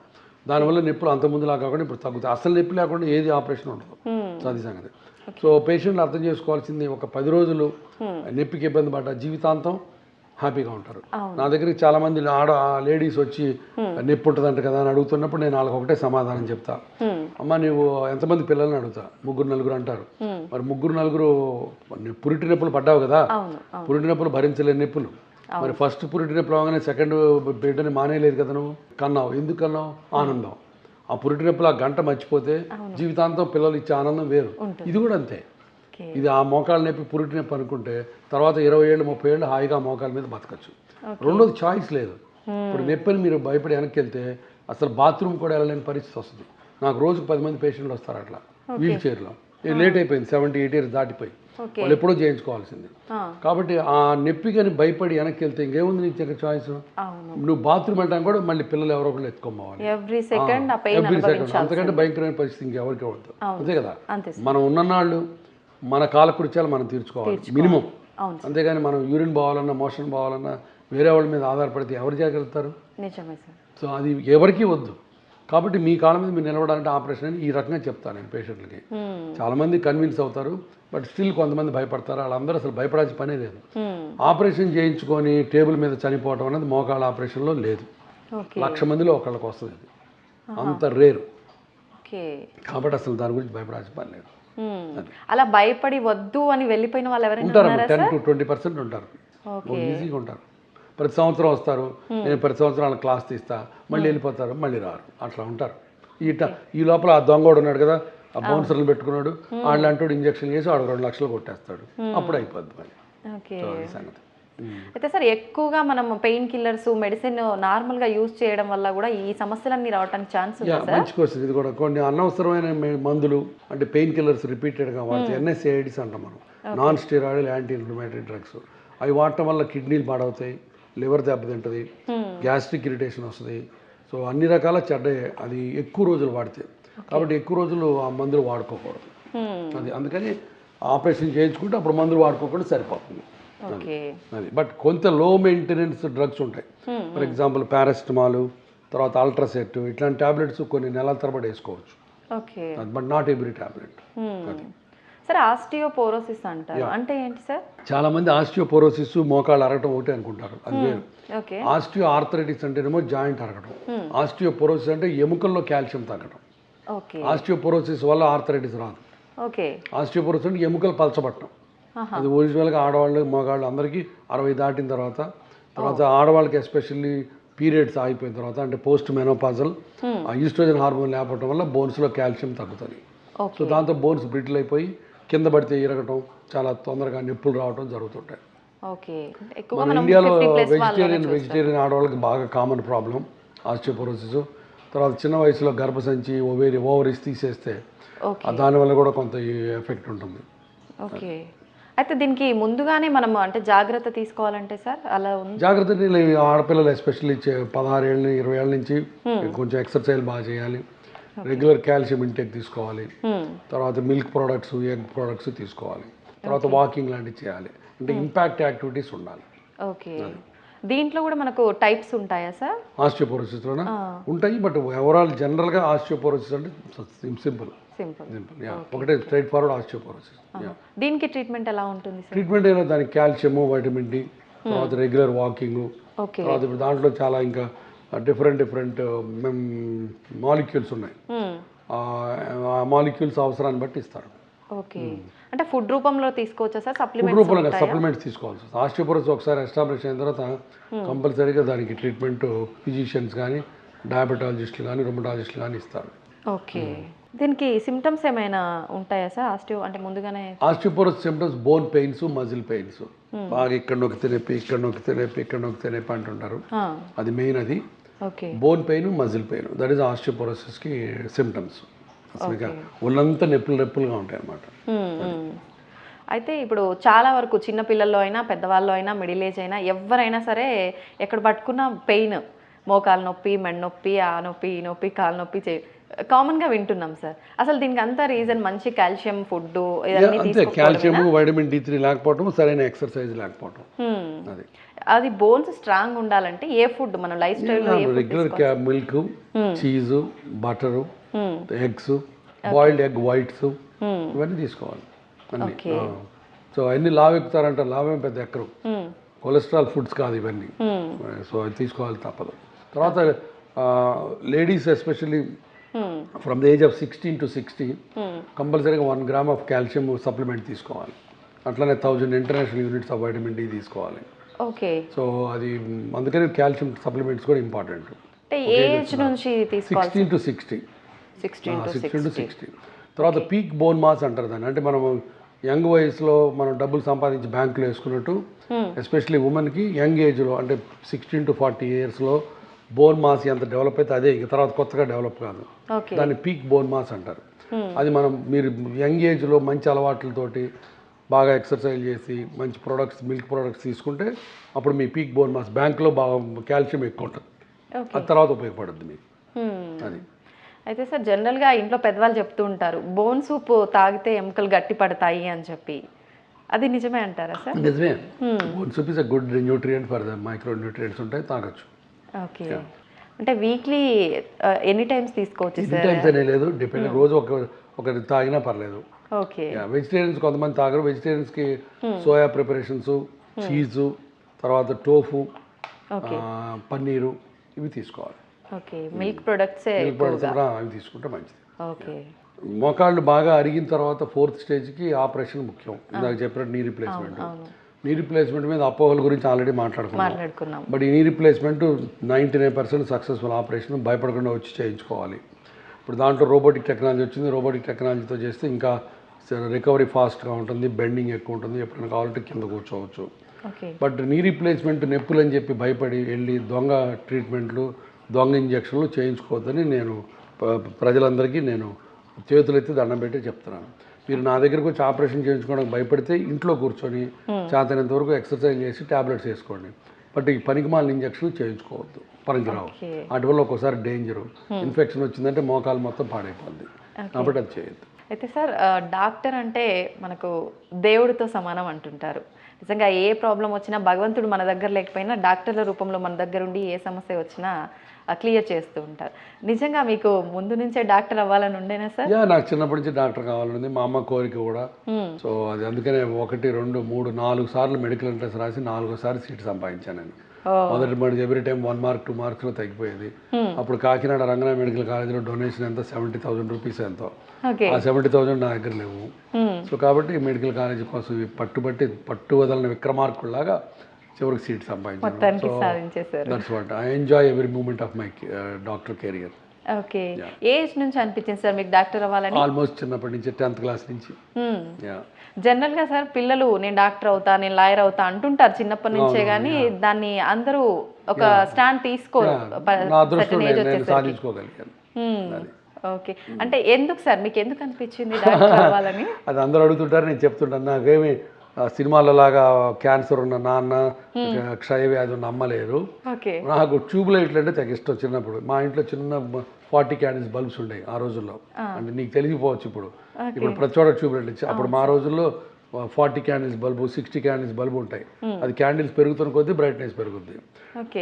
దానివల్ల నొప్పులు అంత ముందులా కాకుండా ఇప్పుడు తగ్గుతాయి. అసలు నొప్పి లేకుండా ఏది ఆపరేషన్ ఉండదు. సో అది సంగతి. సో పేషెంట్లు అర్థం చేసుకోవాల్సింది ఒక 10 రోజులు నొప్పికి ఇబ్బంది పడ్డ జీవితాంతం హ్యాపీగా ఉంటారు. నా దగ్గరికి చాలా మంది లేడీస్ వచ్చి నొప్పి ఉంటుందంట కదా అని అడుగుతున్నప్పుడు నేను వాళ్ళకి ఒకటే సమాధానం చెప్తా, అమ్మ నువ్వు ఎంతమంది పిల్లల్ని అడుగుతా, 3-4 అంటారు. మరి 3-4 పురిటి నొప్పులు పడ్డావు కదా, పురిటి నొప్పులు భరించలేని నొప్పులు. మరి ఫస్ట్ పురిటి నొప్పులు అవగానే సెకండ్ బిడ్డని మానేయలేదు కదా నువ్వు, కన్నావు. ఎందుకు కన్నావు? ఆనందం. ఆ పురిటి నొప్పులు ఆ గంట మర్చిపోతే జీవితాంతం పిల్లలు ఇచ్చే ఆనందం వేరు. ఇది కూడా అంతే. ఇది ఆ మోకాలు నొప్పి పురిటి నొప్పి అనుకుంటే తర్వాత 20 ఏళ్ళు 30 ఏళ్ళు హాయిగా మోకాల మీద బతకచ్చు. రెండోది చాయిస్ లేదు. ఇప్పుడు నొప్పిని మీరు భయపడి వెనక్కి వెళ్తే అసలు బాత్రూమ్ కూడా వెళ్ళలేని పరిస్థితి వస్తుంది. నాకు రోజుకు 10 మంది పేషెంట్లు వస్తారు అట్లా వీల్ చైర్లో. లేట్ అయిపోయింది, 70-80 ఇయర్స్ దాటిపోయి, వాళ్ళు ఎప్పుడో చేయించుకోవాల్సింది. కాబట్టి ఆ నొప్పి కానీ భయపడి వెనక్కి వెళ్తే ఇంకేముంది నీకు చాయిస్? నువ్వు బాత్రూమ్ వెళ్ళడానికి కూడా మళ్ళీ పిల్లలు ఎవరో ఒకళ్ళు ఎత్తుకోవాలి ఎవ్రీ సెకండ్. అంతకంటే భయంకరమైన పరిస్థితి ఇంకెవరికి ఉండదు. అంతే కదా. మనం ఉన్ననాళ్ళు మన కాలకృత్యాలు మనం తీర్చుకోవాలి మినిమం. అంతేగాని మనం యూరిన్ పోవాలన్నా మోషన్ పోవాలన్నా వేరే వాళ్ళ మీద ఆధారపడితే ఎవరు చేయగలుగుతారు? సో అది ఎవరికీ వద్దు. కాబట్టి మీ కాళ్ళ మీద మీరు నిలబడాలంటే ఆపరేషన్ అని ఈ రకంగా చెప్తాను నేను పేషెంట్లకి. చాలామంది కన్విన్స్ అవుతారు, బట్ స్టిల్ కొంతమంది భయపడతారు. వాళ్ళందరూ అసలు భయపడాల్సిన పనే లేదు. ఆపరేషన్ చేయించుకొని టేబుల్ మీద చనిపోవడం అనేది మోకాళ్ళ ఆపరేషన్లో లేదు. 1,00,000 మందిలో ఒకళ్ళకి వస్తుంది. అంత రేరు. కాబట్టి అసలు దాని గురించి భయపడాల్సిన పని లేదు. అలా భయపడి వద్దు అని వెళ్ళిపోయిన వాళ్ళు ఎవరైనా ఉంటారు. 10-20% ఉంటారు, ఈజీగా ఉంటారు. ప్రతి సంవత్సరం వస్తారు, నేను ప్రతి సంవత్సరం వాళ్ళ క్లాస్ తీస్తా, మళ్ళీ వెళ్ళిపోతారు, మళ్ళీ రారు, అట్లా ఉంటారు. ఈ లోపల ఆ దొంగోడు ఉన్నాడు కదా, ఆ బౌన్సర్లు పెట్టుకున్నాడు, వాళ్ళు అంటాడు ఇంజక్షన్ చేసి వాడు 2 లక్షలు కొట్టేస్తాడు, అప్పుడు అయిపోద్ది మళ్ళీ సంగతి. అయితే సార్ ఎక్కువగా మనం పెయిన్ కిల్లర్స్ మెడిసిన్ నార్మల్గా యూజ్ చేయడం వల్ల కూడా ఈ సమస్యలన్నీ రావడానికి ఛాన్స్ ఉంది. మంచి క్వశ్చన్ ఇది కూడా. కొన్ని అనవసరమైన మందులు అంటే పెయిన్ కిల్లర్స్ రిపీటెడ్గా వాడితే NSAIDs అంటాం మనం, non steroidal anti inflammatory drugs. అవి వాడటం వల్ల కిడ్నీలు పాడవుతాయి, లివర్ దెబ్బతింటుంది, గ్యాస్ట్రిక్ ఇరిటేషన్ వస్తుంది. సో అన్ని రకాల చెడ్డ అది ఎక్కువ రోజులు వాడితే. కాబట్టి ఎక్కువ రోజులు ఆ మందులు వాడుకోకూడదు. అది అందుకని ఆపరేషన్ చేయించుకుంటే అప్పుడు మందులు వాడుకోకుండా సరిపోతుంది. అది బట్ కొంత లో మెయింటెనెన్స్ డ్రగ్స్ ఉంటాయి. ఫర్ ఎగ్జాంపుల్ పారాసిటమాల్, తర్వాత అల్ట్రాసెట్, ఇట్లాంటి టాబ్లెట్స్ కొన్ని నెలల తరబడి వేసుకోవచ్చు, బట్ నాట్ ఎవ్రీ టాబ్లెట్. అది సార్ ఆస్టియోపోరోసిస్ అంటారు అంటే ఏంటి సార్? చాలా మంది ఆస్టియోపోరోసిస్ మోకాళ్ళు అరగటం ఒకటి అనుకుంటారు, అది వేరు. ఆస్టియో ఆర్థరైటిస్ అంటేనేమో జాయింట్ అరగటం, ఆస్టియోపోరోసిస్ అంటే ఎముకల్లో కాల్షియం తగ్గడం. ఆస్టియోపోరోసిస్ వల్ల ఆర్థరైటిస్ రాదు. ఆస్టియోపోరోసిస్ అంటే ఎముకలు పలచబట్టడం. అది ఒరిజినల్గా ఆడవాళ్ళు మగవాళ్ళు అందరికీ 60 దాటిన తర్వాత ఆడవాళ్ళకి ఎస్పెషల్లీ పీరియడ్స్ ఆగిపోయిన తర్వాత అంటే పోస్ట్ మెనోపాజల్ ఈస్ట్రోజన్ హార్మోన్ లేకపోవడం వల్ల బోన్స్లో కాల్షియం తగ్గుతుంది. సో దాంతో బోన్స్ బ్రిటిల్ అయిపోయి కింద పడితే ఇరగటం, చాలా తొందరగా నొప్పులు రావడం జరుగుతుంటాయి. మన ఇండియాలో వెజిటేరియన్ ఆడవాళ్ళకి బాగా కామన్ ప్రాబ్లం ఆస్టియోపోరోసిస్. తర్వాత చిన్న వయసులో గర్భసంచి ఓవరీస్ తీసేస్తే దానివల్ల కూడా కొంత ఎఫెక్ట్ ఉంటుంది. అయితే దీనికి ముందుగానే మనం అంటే జాగ్రత్త తీసుకోవాలంటే సార్ అలా ఉంది. జాగ్రత్త ఆడపిల్లలు ఎస్పెషల్లీ 16 ఏళ్ళ 20 ఏళ్ళ నుంచి కొంచెం ఎక్సర్సైజ్ బాగా చేయాలి, రెగ్యులర్ కాల్షియం ఇంటేక్ తీసుకోవాలి, తర్వాత మిల్క్ ప్రోడక్ట్స్, ఎగ్ ప్రోడక్ట్స్ తీసుకోవాలి, తర్వాత వాకింగ్ లాంటివి చేయాలి, అంటే ఇంపాక్ట్ యాక్టివిటీస్ ఉండాలి. దీంట్లో కూడా మనకు టైప్స్ ఉంటాయా సార్? ఆస్టియోపోరోసిస్లోనే ఉంటాయి, బట్ ఓవరాల్ జనరల్గా ఆస్టియోపోరోసిస్ అంటే సింపుల్ ఒకటే స్ట్రైట్ ఫార్వర్డ్ ఆస్టియోపోరోసిస్. దీనికి ట్రీట్మెంట్ ఎలా ఉంటుంది? ట్రీట్మెంట్ అయినా దానికి కాల్షియం, వైటమిన్ డి, తర్వాత రెగ్యులర్ వాకింగ్, తర్వాత ఇప్పుడు దాంట్లో చాలా ఇంకా డిఫరెంట్ మాలిక్యూల్స్ ఉన్నాయి. ఆ మాలిక్యూల్స్ అవసరాన్ని బట్టి ఇస్తారు. అంటే ఫుడ్ రూపంలో తీసుకోవచ్చా సార్? ఫుడ్ రూపంలో సప్లిమెంట్స్ తీసుకోవాల్సి వస్తుంది. ఆస్టియోపోరోసిస్ ఒకసారి ఎస్టాబ్లిష్ అయిన తర్వాత కంపల్సరీగా దానికి ట్రీట్మెంట్ ఫిజిషియన్స్ కానీ, డయాబెటాలజిస్టులు కానీ, రొమటాలజిస్టులు కానీ ఇస్తారు. దీనికి సిమ్టమ్స్ ఏమైనా ఉంటాయా సార్? అంటే ముందుగానే osteoporosis symptoms bone pains, muscle pains, బాగా ఇక్కడ నొక్కితే నొప్పి, ఇక్కడ నొక్కితే నొప్పి, ఇక్కడ నొక్కితే నొప్పి అంటుంటారు. అది మెయిన్. అది bone pain, muscle pain, that is ఆస్టియోపోరోసిస్కి సిమ్టమ్స్. అసలు ఒళ్ళంతా నొప్పులుగా ఉంటాయి అన్నమాట. అయితే ఇప్పుడు చాలా వరకు చిన్న పిల్లల్లో అయినా పెద్దవాళ్ళు అయినా మిడిల్ ఏజ్ అయినా ఎవరైనా సరే ఎక్కడ పట్టుకున్న పెయిన్, మోకాలు నొప్పి, మెడ నొప్పి, ఆ నొప్పి, ఈ నొప్పి, కాలు నొప్పి కామన్గా వింటున్నాం సార్. అసలు దీనికి అంతా రీజన్ మంచి calcium food, calcium, vitamin D3 లేకపోవడం, సరైన ఎక్సర్సైజ్ లేకపోవడం. అది బోన్స్ స్ట్రాంగ్ ఉండాలంటే ఏ ఫుడ్ మన లైఫ్ స్టైల్లో? Regular milk, cheese, butter, eggs, boiled egg whites, ఇవన్నీ తీసుకోవాలి. అన్ని. సో అన్ని లావు ఎక్కుతారంటారు, లావేం పెద్ద ఎక్కరు. కొలెస్ట్రాల్ ఫుడ్స్ కాదు ఇవన్నీ. సో అది తీసుకోవాలి తప్పదు. తర్వాత ladies especially from the age of 16 to 60 కంపల్సరీగా 1 గ్రామ్ ఆఫ్ కాల్షియం సప్లిమెంట్ తీసుకోవాలి. అట్లనే 1000 international units of vitamin D తీసుకోవాలి. ఓకే. సో అది అందుకని కాల్షియం సప్లిమెంట్స్ కూడా ఇంపార్టెంట్. అంటే ఏజ్ నుంచి తీసుకోవాలి? 16 to 60. 16 to 60. తర్వాత పీక్ బోన్ మాస్ అంటారు దాన్ని. అంటే మనం యంగ్ వయసులో మనం డబ్బులు సంపాదించి బ్యాంకులో వేసుకున్నట్టు ఎస్పెషల్లీ ఉమెన్కి యంగ్ ఏజ్లో అంటే 16 to 40 ఇయర్స్లో బోన్ మాస్ ఎంత డెవలప్ అయితే అదే ఇంక తర్వాత కొత్తగా డెవలప్ కాదు. దాన్ని పీక్ బోన్ మాస్ అంటారు. అది మనం మీరు యంగ్ ఏజ్లో మంచి అలవాట్లతోటి బాగా ఎక్సర్సైజ్ చేసి మంచి ప్రొడక్ట్స్, మిల్క్ ప్రొడక్ట్స్ తీసుకుంటే అప్పుడు మీ పీక్ బోన్ మాస్ బ్యాంక్లో బాగా కాల్షియం ఎక్కువ ఉంటుంది. అది తర్వాత ఉపయోగపడుతుంది మీకు. అది అయితే సార్ జనరల్గా ఇంట్లో పెద్దవాళ్ళు చెప్తూ ఉంటారు బోన్ సూప్ తాగితే ఎముకలు గట్టి పడతాయి అని చెప్పి, అది నిజమే అంటారా సార్? నిజమే. Bone soup is a good nutrient for the micro nutrients ఉంటాయి, తాగొచ్చు. ఓకే. అంటే వీక్లీ ఎనీ టైమ్స్ తీసుకోవచ్చు ఎనీ టైమ్స్ అనే లేదు, డిపెండ్. రోజు ఒకటి తాగినా పర్లేదు. ఓకే. వెజిటేరియన్స్ కొంతమంది తాగరు. వెజిటేరియన్స్కి సోయా ప్రిపరేషన్స్, చీజు, తర్వాత టోఫు, పన్నీరు ఇవి తీసుకోవాలి. ఓకే. మిల్క్ ప్రొడక్ట్స్ అవి తీసుకుంటే మంచిది. ఓకే. మోకాళ్ళు బాగా అరిగిన తర్వాత 4th స్టేజ్కి ఆపరేషన్ ముఖ్యం. ఇందాక చెప్పినట్టు నీ రీప్లేస్మెంట్. నీ రీప్లేస్మెంట్ మీద అపోహల గురించి ఆల్రెడీ మాట్లాడుకున్నాం. బట్ ఈ నీ రీప్లేస్మెంట్ 99% సక్సెస్ఫుల్ ఆపరేషన్. భయపడకుండా వచ్చి చేయించుకోవాలి. ఇప్పుడు దాంట్లో రోబోటిక్ టెక్నాలజీ వచ్చింది. రోబోటిక్ టెక్నాలజీతో చేస్తే ఇంకా రికవరీ ఫాస్ట్గా ఉంటుంది, బెండింగ్ ఎక్కువ ఉంటుంది, ఎప్పుడైనా కావాలంటే కింద కూర్చోవచ్చు. బట్ నీ రీప్లేస్మెంట్ నొప్పులు అని చెప్పి భయపడి వెళ్ళి దొంగ ట్రీట్మెంట్లు, దొంగ ఇంజక్షన్లు చేయించుకోవద్దని నేను ప్రజలందరికీ నేను చేతులెత్తి దండం పెట్టి చెప్తున్నాను. మీరు నా దగ్గరకు వచ్చి ఆపరేషన్ చేయించుకోవడానికి భయపడితే ఇంట్లో కూర్చొని చేతనంత వరకు ఎక్సర్సైజ్ చేసి ట్యాబ్లెట్స్ వేసుకోండి. బట్ ఈ పనికిమాలిన ఇంజక్షన్ చేయించుకోవద్దు, పనికిరావు. వాటి వల్ల ఒక్కోసారి డేంజరు. ఇన్ఫెక్షన్ వచ్చిందంటే మోకాలు మొత్తం పాడైపోద్ది, కాబట్టి అది చేయొద్దు. అయితే సార్ డాక్టర్ అంటే మనకు దేవుడితో సమానం అంటుంటారు. నిజంగా ఏ ప్రాబ్లం వచ్చినా భగవంతుడు మన దగ్గర లేకపోయినా డాక్టర్ల రూపంలో మన దగ్గర ఉండి ఏ సమస్య వచ్చినా క్లియర్ చేస్తూ ఉంటారు. నిజంగా మీకు ముందు నుంచే డాక్టర్ అవ్వాలని ఉండేనా సార్? నాకు చిన్నప్పటి నుంచి డాక్టర్ కావాలని మా అమ్మ కోరిక కూడా. సో అది అందుకనే 1, 2, 3, 4 సార్లు మెడికల్ ఎంట్రన్స్ రాసి 4వ సీట్ సంపాదించాను నేను. మొదటి మటుకు ఎవ్రీ టైం 1 మార్క్ 2 మార్క్స్లో తగ్గిపోయేది. అప్పుడు కాకినాడ రంగనాథ మెడికల్ కాలేజీలో డొనేషన్ ఎంత 70,000 రూపీస్ ఎంతో. ఆ 70,000 నా దగ్గర లేవు. సో కాబట్టి మెడికల్ కాలేజీ కోసం పట్టు వదలని విక్రమార్కుల్లాగా చివరికి సీట్ సంపాదించాను. So that's what I enjoy every moment of my doctor career. Okay. Age నుంచి అనిపించింది సార్ మీకు డాక్టర్ అవ్వాలని? ఆల్మోస్ట్ చిన్నప్పటి నుంచి 10th క్లాస్ నుంచి. జనరల్ గా సార్ పిల్లలు నేను డాక్టర్ అవుతా, నేను లాయర్ అవుతా అంటుంటారు చిన్నప్పటి నుంచే, కానీ దాన్ని అందరూ ఒక స్టాండ్ తీసుకోరు. ఓకే. అంటే ఎందుకు సార్ మీకు ఎందుకు అనిపించింది డాక్టర్ అవ్వాలని? అది అందరూ అడుగుతుంటారు, నేను చెప్తుంటాను. నాకేమి సినిమాలలాగా క్యాన్సర్ ఉన్న నాన్న, క్షయ వ్యాధి ఉన్న అమ్మ లేరు. నాకు ట్యూబ్ లైట్లు అంటే తెగ ఇష్టం. చిన్నప్పుడు మా ఇంట్లో చిన్న 40 క్యాండిల్స్ బల్బ్స్ ఉండేవి ఆ రోజుల్లో. అంటే నీకు తెలిసిపోవచ్చు ఇప్పుడు ప్రతి చోట ట్యూబ్ లైట్. అప్పుడు మా రోజుల్లో 40 క్యాండిల్స్ బల్బు, 60 క్యాండిల్స్ బల్బు ఉంటాయి. అది క్యాండిల్స్ పెరుగుతున్న కొద్దీ బ్రైట్నెస్ పెరుగుద్ది.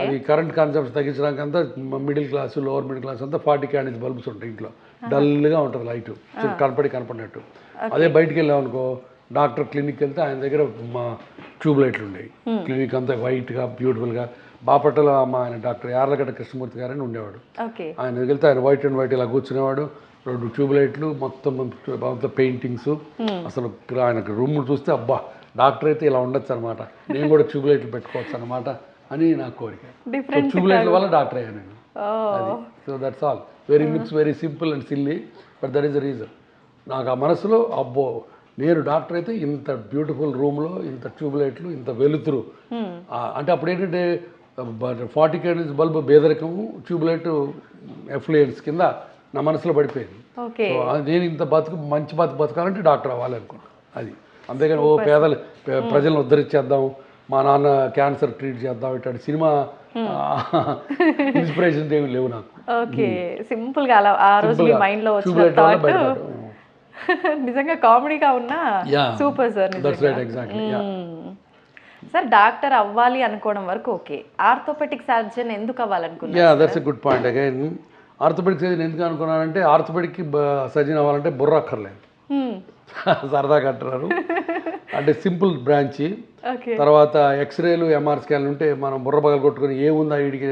అది కరెంట్ కన్సంప్షన్ తగ్గించడానికి అంతా middle class, lower middle class అంతా 40 క్యాండిల్స్ బల్బ్స్ ఉంటాయి ఇంట్లో. డల్గా ఉంటుంది లైట్, కనపడినట్టు. అదే బయటికి వెళ్ళామనుకో, డాక్టర్ క్లినిక్ వెళ్తే ఆయన దగ్గర మా ట్యూబ్ లైట్లు ఉండేవి. క్లినిక్ అంతా వైట్గా బ్యూటిఫుల్గా. బాపట్ల ఆయన డాక్టర్ యార్లగడ్డ కృష్ణమూర్తి గారని ఉండేవాడు. ఆయన దగ్గరికి వెళ్తే ఆయన వైట్ అండ్ వైట్ ఇలా కూర్చునేవాడు. 2 ట్యూబ్ లైట్లు, మొత్తం పెయింటింగ్స్. అసలు ఆయనకు రూమ్ చూస్తే అబ్బా డాక్టర్ అయితే ఇలా ఉండొచ్చు అనమాట, నేను కూడా ట్యూబ్ లైట్లు పెట్టుకోవచ్చు అనమాట అని నా కోరిక. ట్యూబ్ లైట్ల వల్ల డాక్టర్ అయ్యాను నేను. అది so that's all. Looks very simple and silly, but that is the reason. నాకు ఆ మనసులో అబ్బో నేను డాక్టర్ అయితే ఇంత బ్యూటిఫుల్ రూమ్లో ఇంత ట్యూబ్ లైట్లు, ఇంత వెలుతురు. అంటే అప్పుడు ఏంటంటే 40 క్యాండిల్స్ బల్బు బేదరికము, ట్యూబ్ లైట్ ఎఫ్లుయెన్స్ కింద నా మనసులో పడిపోయింది. సో నేను ఇంత మంచి బతకాలంటే డాక్టర్ అవ్వాలి అనుకున్నాను. అది అంతేగాని ప్రజలను ఉద్ధరించేద్దాం, మా నాన్న క్యాన్సర్ ట్రీట్ చేద్దాం ఇట్లాంటి సినిమా ఇన్స్పిరేషన్ ఏమి లేవు నాకు. ఓకే. సింపుల్గా అలా ఆ రోజు మీ మైండ్లో వచ్చిన థాట్ నిజంగా కామెడీగా ఉన్నా సూపర్ సార్. సార్ డాక్టర్ అవ్వాలి అనుకోవడం వరకు ఓకే, ఆర్థోపెడిక్ సర్జన్ ఎందుకు అవ్వాలనుకున్నారు? That's a good point. Again orthopaedic surgeon ఎందుకు అనుకున్నానంటే, ఆర్థోపెడిక్ సర్జన్ అవ్వాలంటే బుర్ర అక్కర్లేదు. సరదాగా అంటున్నారు. అంటే సింపుల్ బ్రాంచి. ఓకే. తర్వాత ఎక్స్రేలు ఎంఆర్ స్కాన్లు ఉంటే మనం బుర్ర పగలు కొట్టుకుని ఏముందా వీడికి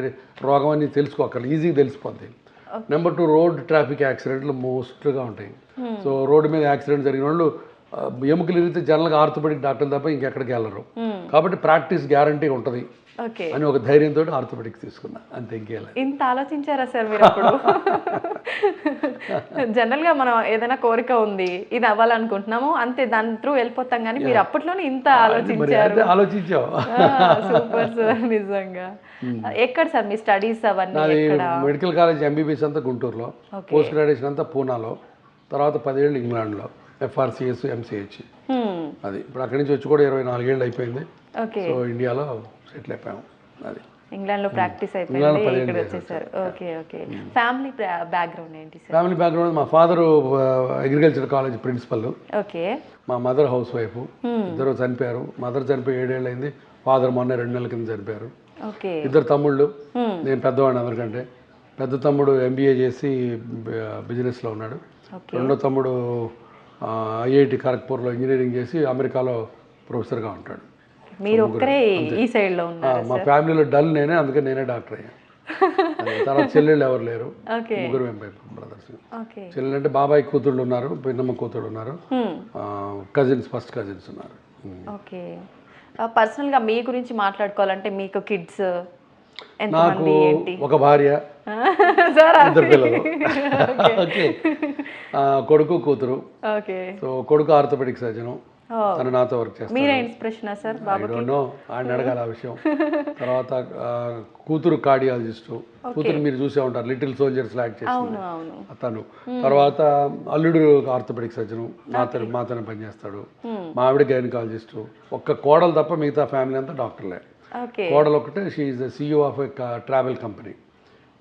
రోగం అని తెలుసుకోవాలి, ఈజీగా తెలిసిపోద్ది. నెంబర్ 2 రోడ్ ట్రాఫిక్ యాక్సిడెంట్లు మోస్ట్గా ఉంటాయి. సో రోడ్డు మీద యాక్సిడెంట్ జరిగిన వాళ్ళు ఎముకలు ఇరిగితే జనరల్గా ఆర్థోపెడిక్ డాక్టర్ తప్ప ఇంకెక్కడికి వెళ్ళరు. కాబట్టి ప్రాక్టీస్ గ్యారంటీ ఉంటుంది అని ఒక ధైర్యంతో ఆర్థోపెడిక్స్ తీసుకున్నా, అంతే. ఇంకేలా ఇంత ఆలోచించారా సార్ మీరు అప్పుడు? జనరల్గా మనం ఏదైనా కోరిక ఉంది, ఇది అవ్వాలనుకుంటున్నాము, అంతే దాని త్రూ వెళ్ళిపోతాం, కానీ మీరు అప్పట్లోనే ఇంత ఆలోచించారు. ఆలోచించావు. సూపర్ సార్, నిజంగా. ఎక్కడ సార్ మీ స్టడీస్ అవన్నీ? మెడికల్ కాలేజ్ ఎంబీబీఎస్ అంతా గుంటూరులో, పోస్ట్ గ్రాడ్యుయేషన్ అంతా పూనాలో, తర్వాత 10 ఏళ్ళు ఇంగ్లాండ్లో FRCS MCH. అది ఇప్పుడు అక్కడి నుంచి వచ్చి కూడా 24 ఏళ్ళు అయిపోయింది. సో ఇండియాలో సెటిల్ అయిపోయాము. అది ఇంగ్లాండ్లో ప్రాక్టీస్ అయిపోయింది, ఇక్కడ వచ్చేసారు. Okay okay. ఫ్యామిలీ బ్యాక్గ్రౌండ్ ఏంటి సార్? ఫ్యామిలీ బ్యాక్గ్రౌండ్ మా father agriculture college principal, okay. మా మదర్ హౌస్ వైఫ్. ఇద్దరు చనిపోయారు. మదర్ చనిపోయి 7 ఏళ్ళు అయింది, ఫాదర్ మొన్న 2 నెలల కింద చనిపోయారు. ఓకే. 2 తమ్ముళ్ళు, నేను పెద్దవాడిని అందరికంటే. పెద్ద తమ్ముడు MBA చేసి బిజినెస్లో ఉన్నాడు. రెండో తమ్ముడు IIT ఖరగ్పూర్లో ఇంజనీరింగ్ చేసి అమెరికాలో ప్రొఫెసర్గా ఉంటాడు. మీరు ఒక్కరే ఈ సైడ్లో ఉన్నారు? మా ఫ్యామిలీలో డల్ నేనే, అందుకే నేనే డాక్టర్ అయ్యాను. తర్వాత చెల్లెళ్ళు ఎవరు లేరు, ముగ్గురు బ్రదర్స్. చెల్లెళ్ళు అంటే బాబాయ్ కూతుళ్ళు ఉన్నారు, పిన్నమ్మ కూతుళ్ళు ఉన్నారు, కజిన్స్, ఫస్ట్ కజిన్స్ ఉన్నారు. ఓకే. పర్సనల్గా మీ గురించి మాట్లాడుకోవాలంటే మీకు కిడ్స్ నాకు ఒక భార్య, 2 పిల్లలు. ఓకే. కొడుకు కూతురు. సో కొడుకు ఆర్థోపెడిక్ సర్జను, తను నాతో వర్క్ చేస్తాను. ఆయన అడగాలి ఆ విషయం. తర్వాత కూతురు కార్డియాలజిస్టు. కూతురు మీరు చూసే ఉంటారు, లిటిల్ సోల్జర్స్ యాక్ట్ చేస్తుంది తను. తర్వాత అల్లుడు ఆర్థోపెడిక్ సర్జను, మాతోనే పనిచేస్తాడు. మా ఆవిడ గైనకాలజిస్టు. ఒక్క కోడలు తప్ప మిగతా ఫ్యామిలీ అంతా డాక్టర్లే. కోడలు ఒకటే, she is the CEO of a travel company.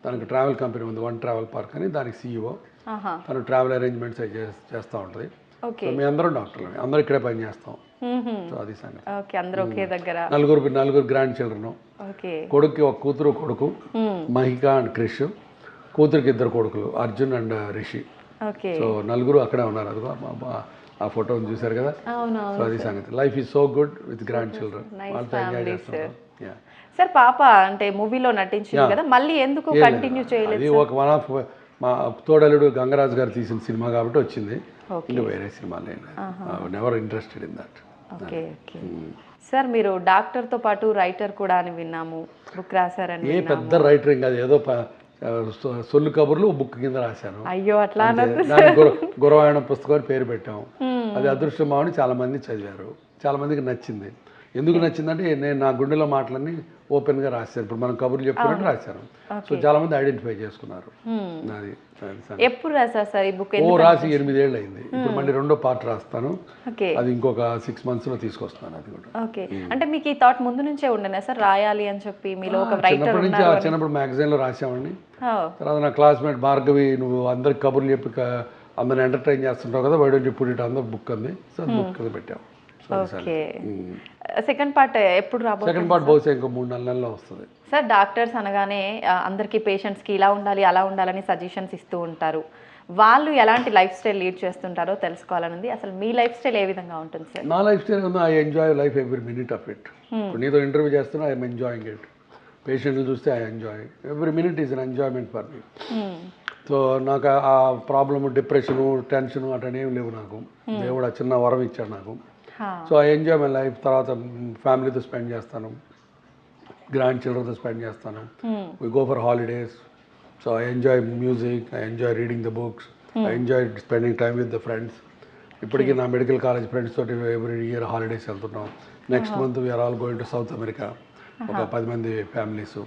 తనకు ట్రావెల్ కంపెనీ ఉంది, వన్ ట్రావెల్ పార్క్ అని, దానికి CEO. తను ట్రావెల్ అరేంజ్మెంట్స్ చేస్తూ ఉంటుంది. మీ అందరం డాక్టర్లు, అందరూ ఇక్కడే పని చేస్తాం. సో అది సంగతి. నలుగురు గ్రాండ్ చిల్డ్రన్. కొడుక్కి ఒక కూతురు, కొడుకు మహిక అండ్ క్రిష్. కూతురికి 2 కొడుకులు, అర్జున్ అండ్ రిషి. సో నలుగురు అక్కడే ఉన్నారు. అదిగో ఆ ఫోటో చూసారు కదా. సో అది సంగతి. Life is so good with grand children. వాళ్ళతో ఎంజాయ్ చేస్తున్నారు. సార్ పాప అంటే మూవీలో నటించింది కదా, మళ్ళీ ఎందుకు కంటిన్యూ చేయలేదు? అది ఒక వన్ ఆఫ్ మా తోడలుడు గంగరాజు గారు తీసిన సినిమా కాబట్టి వచ్చింది. ఇంకా వేరే సినిమా లేదు. Never interested in that. Okay okay. Sir మీరు డాక్టర్తో పాటు రైటర్ కూడా అని విన్నాము, బుక్ రాశారని. ఏ పెద్ద రైటర్ ఇంకా ఏదో సొల్లు కబుర్లు బుక్ కింద రాశాను. అయ్యో అట్లా గురవాయణ పుస్తకం పేరు పెట్టాము. అది అదృష్టం బాగుండి చాలా మంది చదివారు, చాలా మందికి నచ్చింది. ఎందుకు నచ్చిందంటే నేను నా గుండెలో మాటలన్నీ ఓపెన్గా రాశాను. ఇప్పుడు మనం కబుర్లు చెప్పుకున్నట్టు రాశాను. సో చాలా మంది ఐడెంటిఫై చేసుకున్నారు. అది ఎప్పుడు రాశారు సార్ ఈ బుక్? రాసి 8 ఏళ్ళు అయింది. ఇప్పుడు మళ్ళీ 2వ పార్ట్ రాస్తాను. అది ఇంకొక 6 months లో తీసుకొస్తాను. అది కూడా. ఓకే. అంటే మీకు ఈ థాట్ ముందు నుంచే ఉండేనా సార్ రాయాలి అని చెప్పి? మీలో ఒక రైటర్ ఉన్నారు? చిన్నప్పుడు మ్యాగజైన్లో రాసామండి. తర్వాత నా క్లాస్మేట్ భార్గవి, నువ్వు అందరికి కబుర్లు చెప్పి అందరిని ఎంటర్టైన్ చేస్తుంటావు కదా, why don't you put it on the book అంది. సో బుక్ పెట్టాం. ఓకే. సెకండ్ పార్ట్ ఎప్పుడు రాబోతుంది? సెకండ్ పార్ట్ బహుశా ఇంకో 3-4 నెలల్లో వస్తుంది. సార్ డాక్టర్స్ అనగానే అందరికీ పేషెంట్స్కి ఇలా ఉండాలి అలా ఉండాలని సజెషన్స్ ఇస్తూ ఉంటారు. వాళ్ళు ఎలాంటి లైఫ్ స్టైల్ లీడ్ చేస్తుంటారో తెలుసుకోవాలనుంది. అసలు మీ లైఫ్ స్టైల్ ఏ విధంగా ఉంటుంది సార్? నా లైఫ్ స్టైల్ ఉంది, I enjoy life every minute of it. నీతో ఇంటర్వ్యూ చేస్తున్నా, ఐఎమ్ ఎంజాయింగ్ ఇట్. పేషెంట్లు చూస్తే I enjoy every minute is an enjoyment for me. So నాకు ఆ ప్రాబ్లము, డిప్రెషను, టెన్షను అటనే ఏం లేవు నాకు. దేవుడు ఆ చిన్న వరం ఇచ్చాడు నాకు. So I enjoy my life. తర్వాత ఫ్యామిలీతో స్పెండ్ చేస్తాను, గ్రాండ్ చిల్డ్రన్తో స్పెండ్ చేస్తాను. We go for holidays. So I enjoy music, I enjoy reading the books, I enjoy spending time with the friends. ఇప్పటికీ నా మెడికల్ కాలేజ్ ఫ్రెండ్స్ తోటి every year holidays వెళ్తున్నాం. Next month we are all going to South America, ఒక 10 మంది families.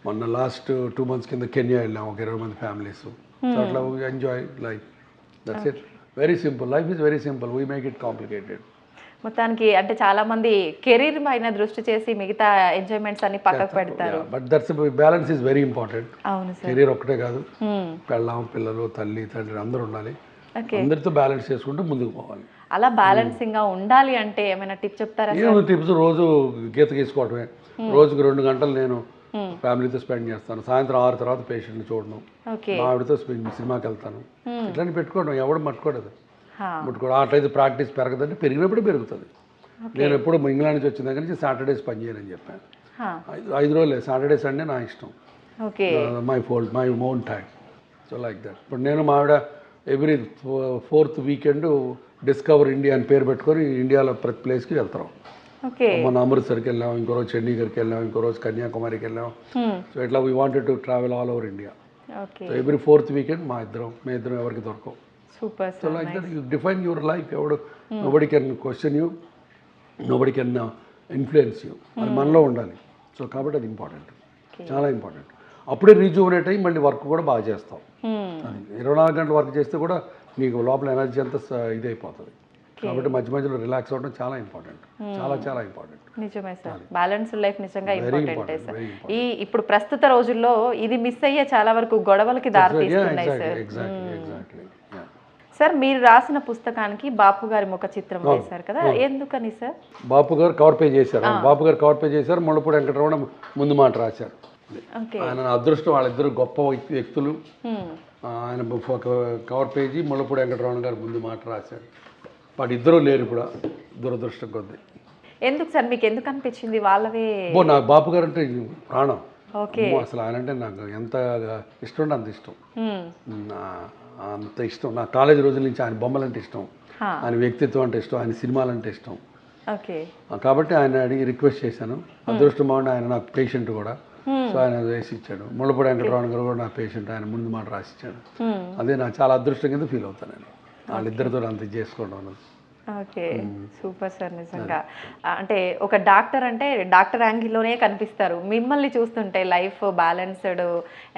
మొన్న last 2 months కింద Kenya వెళ్ళాం, ఒక 20 మంది ఫ్యామిలీస్. సో అట్లా enjoy life. That's it. Very simple. Life is very simple. We make it complicated. మొత్తానికి అంటే చాలా మంది కెరీర్ పైన దృష్టి చేసి మిగతా ఎంజాయ్మెంట్స్ అన్ని పక్కకు పెడతారు. But that's balance is very important. అవును సార్. కెరీర్ ఒక్కటే కాదు, పెళ్ళాం, పిల్లలు, తల్లి, తండ్రి అందరూ ఉండాలి. అందరితో బ్యాలెన్స్ చేసుకుంటూ ముందుకు పోవాలి. అలా బ్యాలెన్సింగ్ గా ఉండాలి అంటే ఏమైనా టిప్ చెప్తారా? టిప్స్ రోజు గీత గీసుకోవటమే. రోజుకు 2 గంటలు నేను ఫ్యామిలీతో స్పెండ్ చేస్తాను. సాయంత్రం 6 తర్వాత పేషెంట్ని చూడను, మా ఆవిడతో సినిమాకి వెళ్తాను. ఇట్లాంటి పెట్టుకోవడం ఎవడు మట్టుకోడదు. ముట్టుకోవడం. అట్లయితే ప్రాక్టీస్ పెరగదంటే పెరిగినప్పుడే పెరుగుతుంది. నేను ఎప్పుడు ఇంగ్లాండ్ నుంచి వచ్చిన దగ్గర నుంచి సాటర్డేస్ పని చేయనని చెప్పాను. 5 రోజులే, సాటర్డే సండే నా ఇష్టం, my own time. So like that. ఇప్పుడు నేను మా ఆవిడ every 4th weekend discover India అని పేరు పెట్టుకొని ఇండియాలో ప్రతి ప్లేస్కి వెళ్తాం. మన అమృత్సర్కి వెళ్ళాం, ఇంకో రోజు చండీగఢ్కి వెళ్ళాం, ఇంకో రోజు కన్యాకుమారికి వెళ్ళాం. సో ఇట్లా we wanted to travel all over India. So every 4th weekend మేము ఇద్దరం ఎవరికి దొరకవు. So like that you define your life. ఎవడు nobody can question you, nobody can influence you. అది మనలో ఉండాలి. సో కాబట్టి అది ఇంపార్టెంట్, చాలా ఇంపార్టెంట్. అప్పుడే రీజువనేట్ అయ్యి మళ్ళీ వర్క్ కూడా బాగా చేస్తాం. 24 గంటలు వర్క్ చేస్తే కూడా నీకు లోపల ఎనర్జీ అంతా ఇదైపోతుంది. కాబట్టి మధ్య మధ్యలో రిలాక్స్ అవ్వడం చాలా ఇంపార్టెంట్, చాలా చాలా ఇంపార్టెంట్. నిజమే సార్, బ్యాలెన్స్డ్ లైఫ్ నిజంగా ఇంపార్టెంటే సార్. ఈ ఇప్పుడు ప్రస్తుత రోజుల్లో ఇది మిస్ అయ్యే చాలా వరకు గొడవలకి దారితీస్తున్నాయి సార్. సార్ మీరు రాసిన పుస్తకానికి బాపు గారి ముఖ చిత్రం వేశారు కదా, ఎందుకని సార్? బాపు గారు కవర్ పేజ్ చేశారు. ముళ్ళపూడి వెంకటరమణ ముందు మాట రాశారు. ఆయన అదృష్టం, వాళ్ళిద్దరు గొప్ప వ్యక్తులు. ఆయన కవర్ పేజీ ముళ్ళపూడి వెంకటరమణ గారు ముందు మాట రాశారు. వాటి ఇద్దరు లేరు ఇప్పుడు, దురదృష్టం కొద్ది. ఎందుకు సార్, మీకు ఎందుకు అనిపించింది వాళ్ళవే? నాకు బాపు గారు అంటే ప్రాణం. అసలు ఆయన అంటే నాకు ఎంత ఇష్టం అంటే అంత ఇష్టం, అంత ఇష్టం. నా కాలేజీ రోజుల నుంచి ఆయన బొమ్మలు అంటే ఇష్టం, ఆయన వ్యక్తిత్వం అంటే ఇష్టం, ఆయన సినిమాలు అంటే ఇష్టం. కాబట్టి ఆయన అడిగి రిక్వెస్ట్ చేశాను. అదృష్టం బాగుండి ఆయన నాకు పేషెంట్ కూడా. సో ఆయన వేసి ఇచ్చాడు. ముళ్ళపూడి వెంకటరమణ గారు కూడా నా పేషెంట్, ఆయన ముందు మాట రాసిచ్చాడు. అదే నాకు చాలా అదృష్టం కింద ఫీల్ అవుతాను నేను వాళ్ళిద్దరితో అంత చేసుకోవడం అన్నది. Okay, super sir. నిజంగా అంటే ఒక డాక్టర్ అంటే డాక్టర్ యాంగిల్లోనే కనిపిస్తారు. మిమ్మల్ని చూస్తుంటే లైఫ్ బ్యాలెన్స్డ్,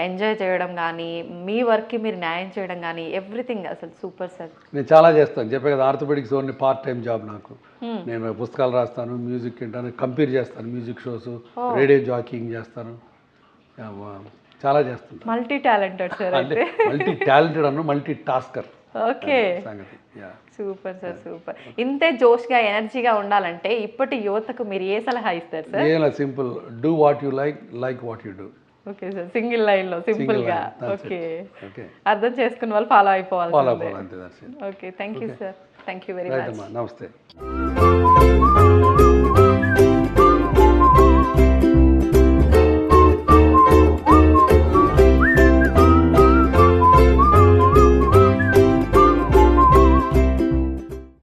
ఎంజాయ్ చేయడం కానీ, మీ వర్క్కి మీరు న్యాయం చేయడం కానీ, ఎవ్రీథింగ్ అసలు సూపర్ సార్. నేను చాలా చేస్తాను, చెప్పే కదా, orthopaedics only part time job నాకు. నేను పుస్తకాలు రాస్తాను, మ్యూజిక్ వింటాను, కంపేర్ చేస్తాను, మ్యూజిక్ షోస్, రేడియో జాకింగ్ చేస్తాను, చాలా చేస్తాను. Multi talented sir. అంటే మల్టీ టాలెంటెడ్ అన్న multi tasker. Okay, super sir, super. ఇంతే జోష్గా ఎనర్జీగా ఉండాలంటే ఇప్పటి యువతకు మీరు ఏ సలహా ఇస్తారు సార్? ఏలా simple, do what you like what you do. Okay sir, single లైన్లో సింపుల్ గా. ఓకే, అర్థం చేసుకున్న వాళ్ళు ఫాలో అయిపోవాలి. Okay, thank you sir, thank you very much. నమస్తే.